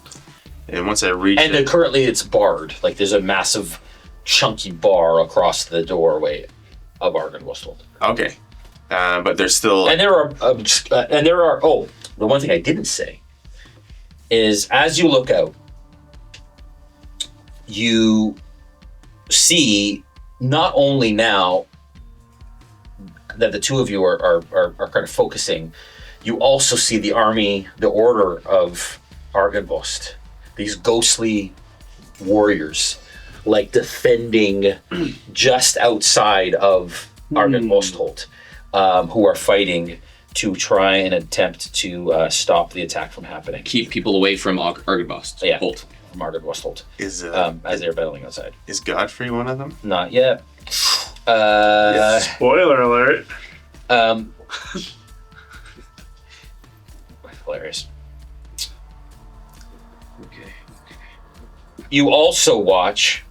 And once I reach And currently it's barred. Like there's a massive, chunky bar across the doorway of Argynwostholt. Okay. But there's still... And there are... Oh, the one thing I didn't say is as you look out, you see not only now that the two of you are kind of focusing, you also see the army, the order of Argynvost, these ghostly warriors, like defending just outside of Argynwostholt, who are fighting to try and attempt to stop the attack from happening. Keep people away from Argynvost. Yeah, from Argynwostholt. As they're battling outside. Is Godfrey one of them? Not yet. Spoiler alert. Hilarious. Okay. You also watch.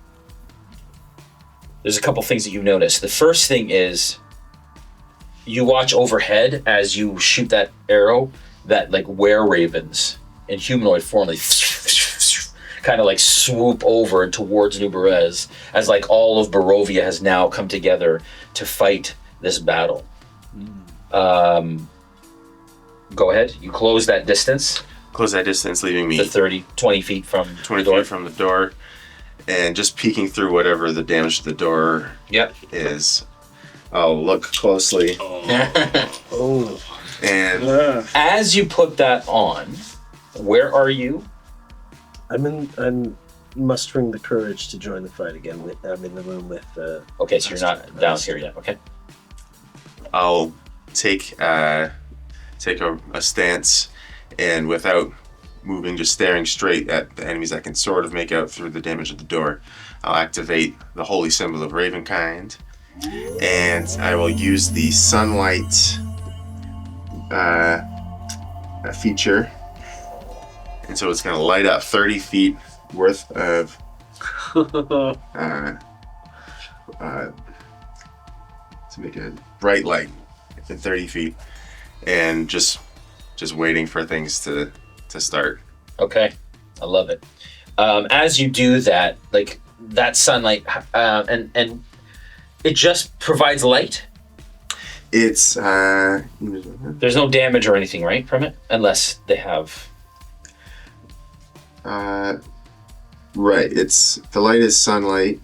There's a couple things that you notice. The first thing is you watch overhead as you shoot that arrow, that like were-ravens in humanoid form, like kind of like swoop over towards New Berez as like all of Barovia has now come together to fight this battle. Go ahead. You close that distance. Close that distance, leaving me... The 20 feet from 20 the door. feet from the door. And just peeking through whatever the damage to the door is. I'll look closely. And as you put that on, where are you? I'm mustering the courage to join the fight again. I'm in the room with. Okay, so you're not down here yet. Okay. I'll take a stance, and without moving, just staring straight at the enemies I can sort of make out through the damage of the door, I'll activate the holy symbol of Ravenkind, and I will use the sunlight feature, and so it's going to light up 30 feet worth of to make a bright light in 30 feet, and just waiting for things to start. Okay, I love it. As you do that, like that sunlight, and it just provides light. It's there's no damage or anything, right, from it, unless they have. Right. It's the light is sunlight,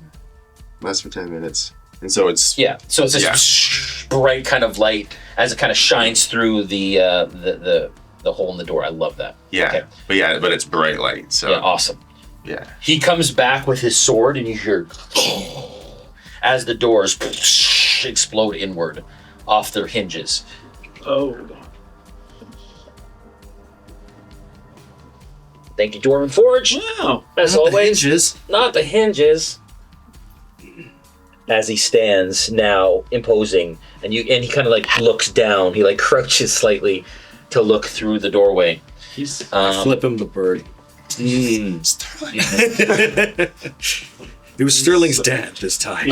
lasts for 10 minutes, and so it's So it's this bright kind of light as it kind of shines through the hole in the door. I love that. Yeah. Okay. But it's bright light. So yeah, awesome. Yeah. He comes back with his sword, and you hear as the doors explode inward off their hinges. Oh. Thank you, Dwarven Forge. Wow. As Not always, the hinges. Not the hinges. As he stands now, imposing, and he kind of like looks down. He like crouches slightly to look through the doorway. He's Flip him the bird. Sterling. It was Sterling's dad this time.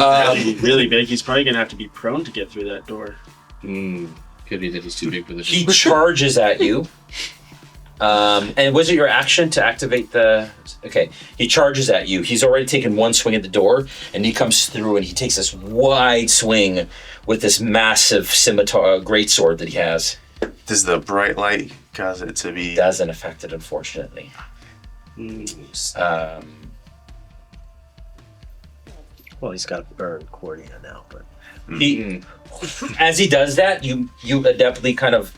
really big. He's probably gonna have to be prone to get through that door. Could be that he's too big for the. He charges at you. And was it your action to activate the... Okay, he charges at you. He's already taken one swing at the door, and he comes through, and he takes this wide swing with this massive scimitar, greatsword that he has. Does the bright light cause it to be... Doesn't affect it, unfortunately. Well, he's got a burn cornea now, but As he does that, you adeptly kind of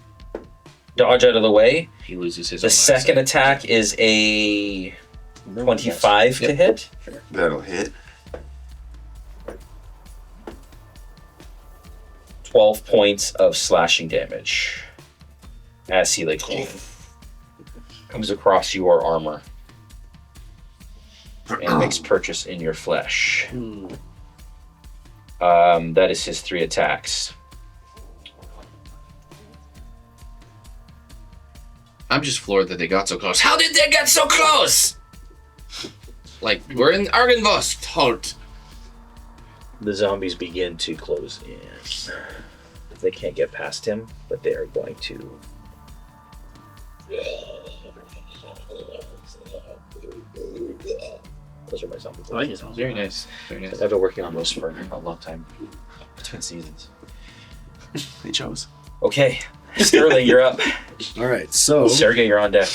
dodge out of the way. He loses his. The second attack is a 25 to hit. That'll hit. 12 points of slashing damage as he comes across your armor and makes purchase in your flesh. That is his 3 attacks. I'm just floored that they got so close. How did they get so close? Like, we're in Argenvost, halt. The zombies begin to close in. They can't get past him, but they are going to... Those are my zombies. I like it. Very nice. Very nice. I've been working on those for a long time. Between seasons. They chose. Okay. Sterling, you're up. All right, so Sergey, you're on deck.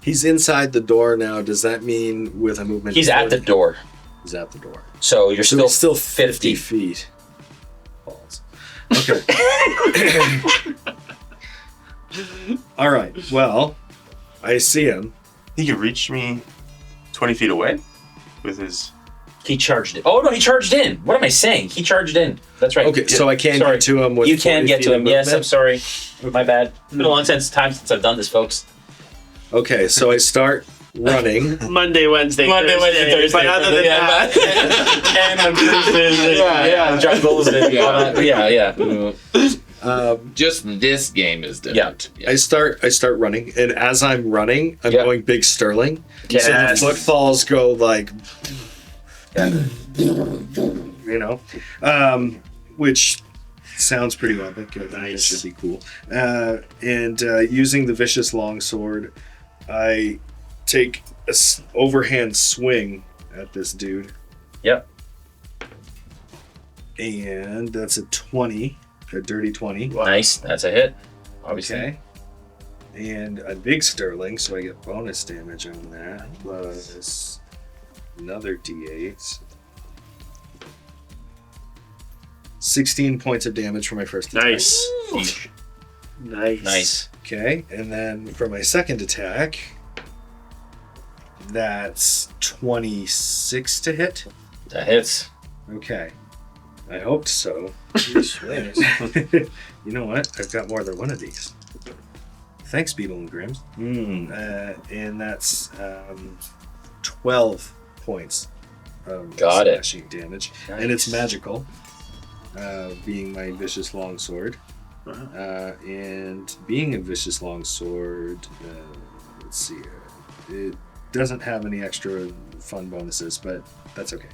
he's inside the door now. Does that mean with a movement? He's of at the 40? door. He's at the door. So you're So still, he's still 50 50. feet. Balls. Okay. All right. Well, I see him. He could reach me 20 feet away with his... He charged it. Oh, no, he charged in. What am I saying? He charged in. That's right. Okay, so I can't Sorry. get to him with. You can 40 get to feet him. of Yes, I'm movement? sorry. My bad. It's been a long time since I've done this, folks. Okay, so I start running. Monday, Wednesday, Thursday. But other than that, And on Thursdays. Yeah. Jungles and all that. Yeah. Just this game is different. Yeah. I start running, and as I'm running, I'm Yep. going big Sterling. Yes. So the footfalls go like, you know, which sounds pretty epic. I think it should be cool. And using the vicious longsword, I take a overhand swing at this dude, Yep. and that's a 20, a dirty 20. Nice. That's a hit. Obviously. Okay. And a big Sterling, so I get bonus damage on that, plus another D8. 16 points of damage for my first attack. nice. Nice. Okay, and then for my second attack, that's 26 to hit. That hits. Okay. I hoped so. You know what? I've got more than one of these. Thanks, Beetle and Grimm. And that's 12 points of Got it. slashing damage. And it's magical, being my vicious longsword. And being a vicious longsword, let's see here. It doesn't have any extra fun bonuses, but that's okay.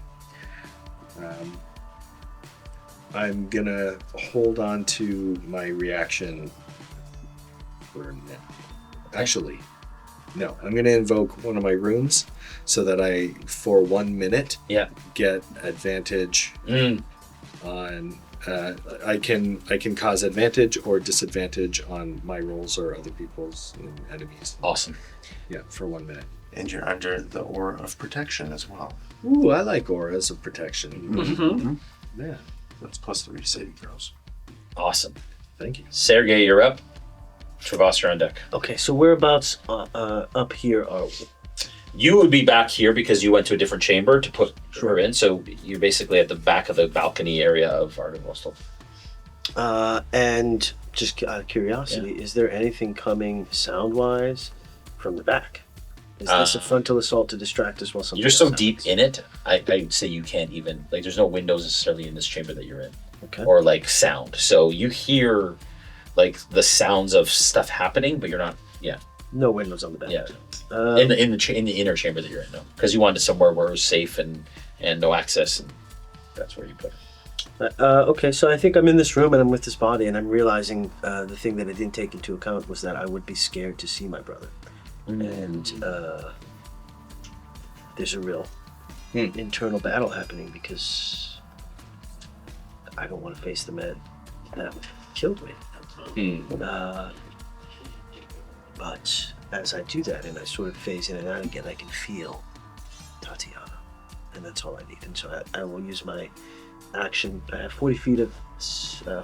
I'm gonna hold on to my reaction for now. Actually, no. I'm gonna invoke one of my runes so that I, for 1 minute, get advantage on. I can cause advantage or disadvantage on my rolls or other people's enemies. Awesome. Yeah, for 1 minute. And you're under the aura of protection as well. Ooh, I like auras of protection. Mm-hmm. Yeah, That's +3 saving throws. Awesome. thank you. Sergey, you're up. Trevas, you're on deck. Okay, so whereabouts up here are we? You would be back here because you went to a different chamber to put her in, so you're basically at the back of the balcony area of Ardenvostel. And just out of curiosity, is there anything coming sound-wise from the back? Is this a frontal assault to distract us while something You're so else deep happens? in it, I'd say you can't even, like, there's no windows necessarily in this chamber that you're in. Okay. Or, like, sound. So you hear, like, the sounds of stuff happening, but you're not, No windows on the back. Yeah. in the inner chamber that you're in, no. Because you wanted somewhere where it was safe and no access, and that's where you put it. Okay, so I think I'm in this room and I'm with this body, and I'm realizing the thing that I didn't take into account was that I would be scared to see my brother. And there's a real internal battle happening because I don't want to face the man that killed me. But as I do that and I sort of phase in and out again, I can feel Tatiana, and that's all I need. And so I will use my action. I have 40 feet of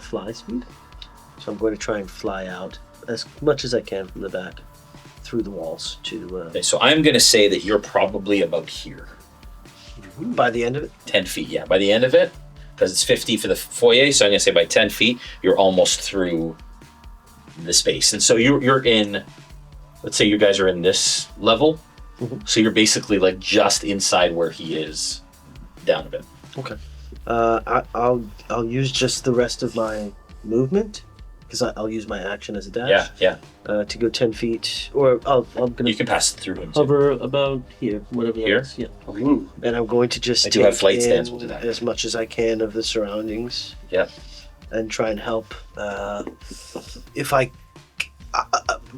fly speed, so I'm going to try and fly out as much as I can from the back through the walls to Okay, so I'm going to say that you're probably about here. by the end of it. 10 feet, yeah. By the end of it, because it's 50 for the foyer. So I'm going to say by 10 feet, you're almost through the space. And so you're in, let's say you guys are in this level. Mm-hmm. So you're basically like just inside where he is, down a bit. Okay. I'll use just the rest of my movement, because I'll use my action as a dash. Yeah. To go 10 feet, or I'm gonna. You can pass it through him. Hover about here, whatever. Here? Else. Yeah. Okay. And I'm going to just I do have flight stance. We'll do that. As much as I can of the surroundings. Yeah. And try and help. If I,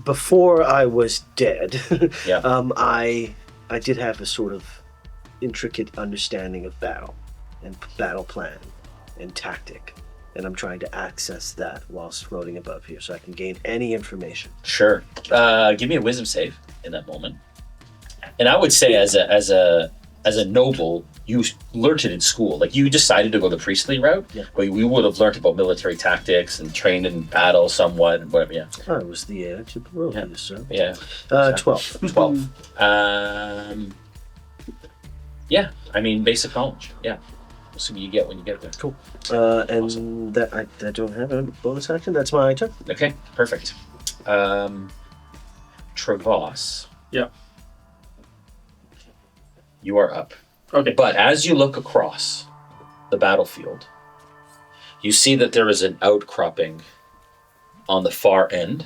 before I was dead, yeah. I did have a sort of intricate understanding of battle and battle plan and tactic, and I'm trying to access that whilst floating above here so I can gain any information. Sure. Give me a wisdom save in that moment. And I would say as a noble, you learned it in school. Like, you decided to go the priestly route, but we would have learned about military tactics and trained in battle somewhat and whatever. I was the heir to Barovia, so. Yeah. 12. 12. Yeah, I mean, basic knowledge. Yeah. So you get when you get there. Cool. And awesome. That I don't have a bonus action. That's my turn. Okay, perfect. Trevas. Yeah. You are up. Okay. But as you look across the battlefield, you see that there is an outcropping on the far end.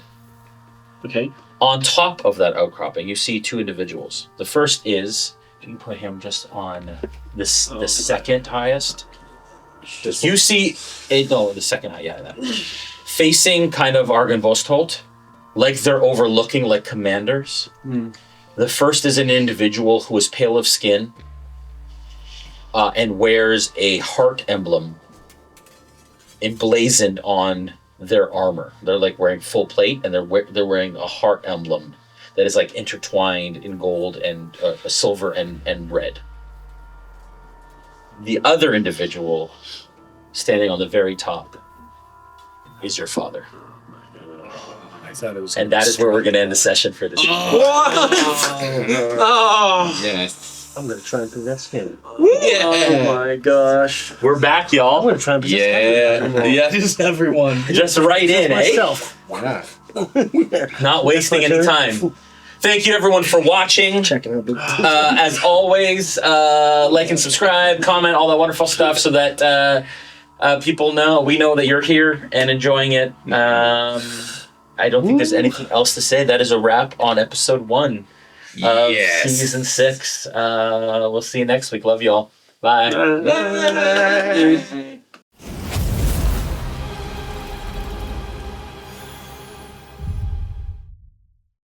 Okay. On top of that outcropping, you see two individuals. The first is, you can put him just on the second highest. You see, the second high, that. Facing kind of Argenvostolt, like they're overlooking like commanders. The first is an individual who is pale of skin and wears a heart emblem emblazoned on their armor. They're like wearing full plate, and they're wearing a heart emblem that is like intertwined in gold and silver and red. The other individual standing on the very top is your father. I thought it was. And that is where we're going to end the session for this evening. What? Oh. Yes. I'm going to try and possess him. Yeah. Oh my gosh. We're back, I'm y'all. going to try and possess everyone. Yeah, just everyone. Just right in, myself. Yeah. Not wasting any time. Thank you, everyone, for watching. Checking out. As always, like and subscribe, comment, all that wonderful stuff, so that people know, we know that you're here and enjoying it. I don't think there's anything else to say. That is a wrap on episode 1 of season 6. We'll see you next week. Love y'all. Bye. Bye.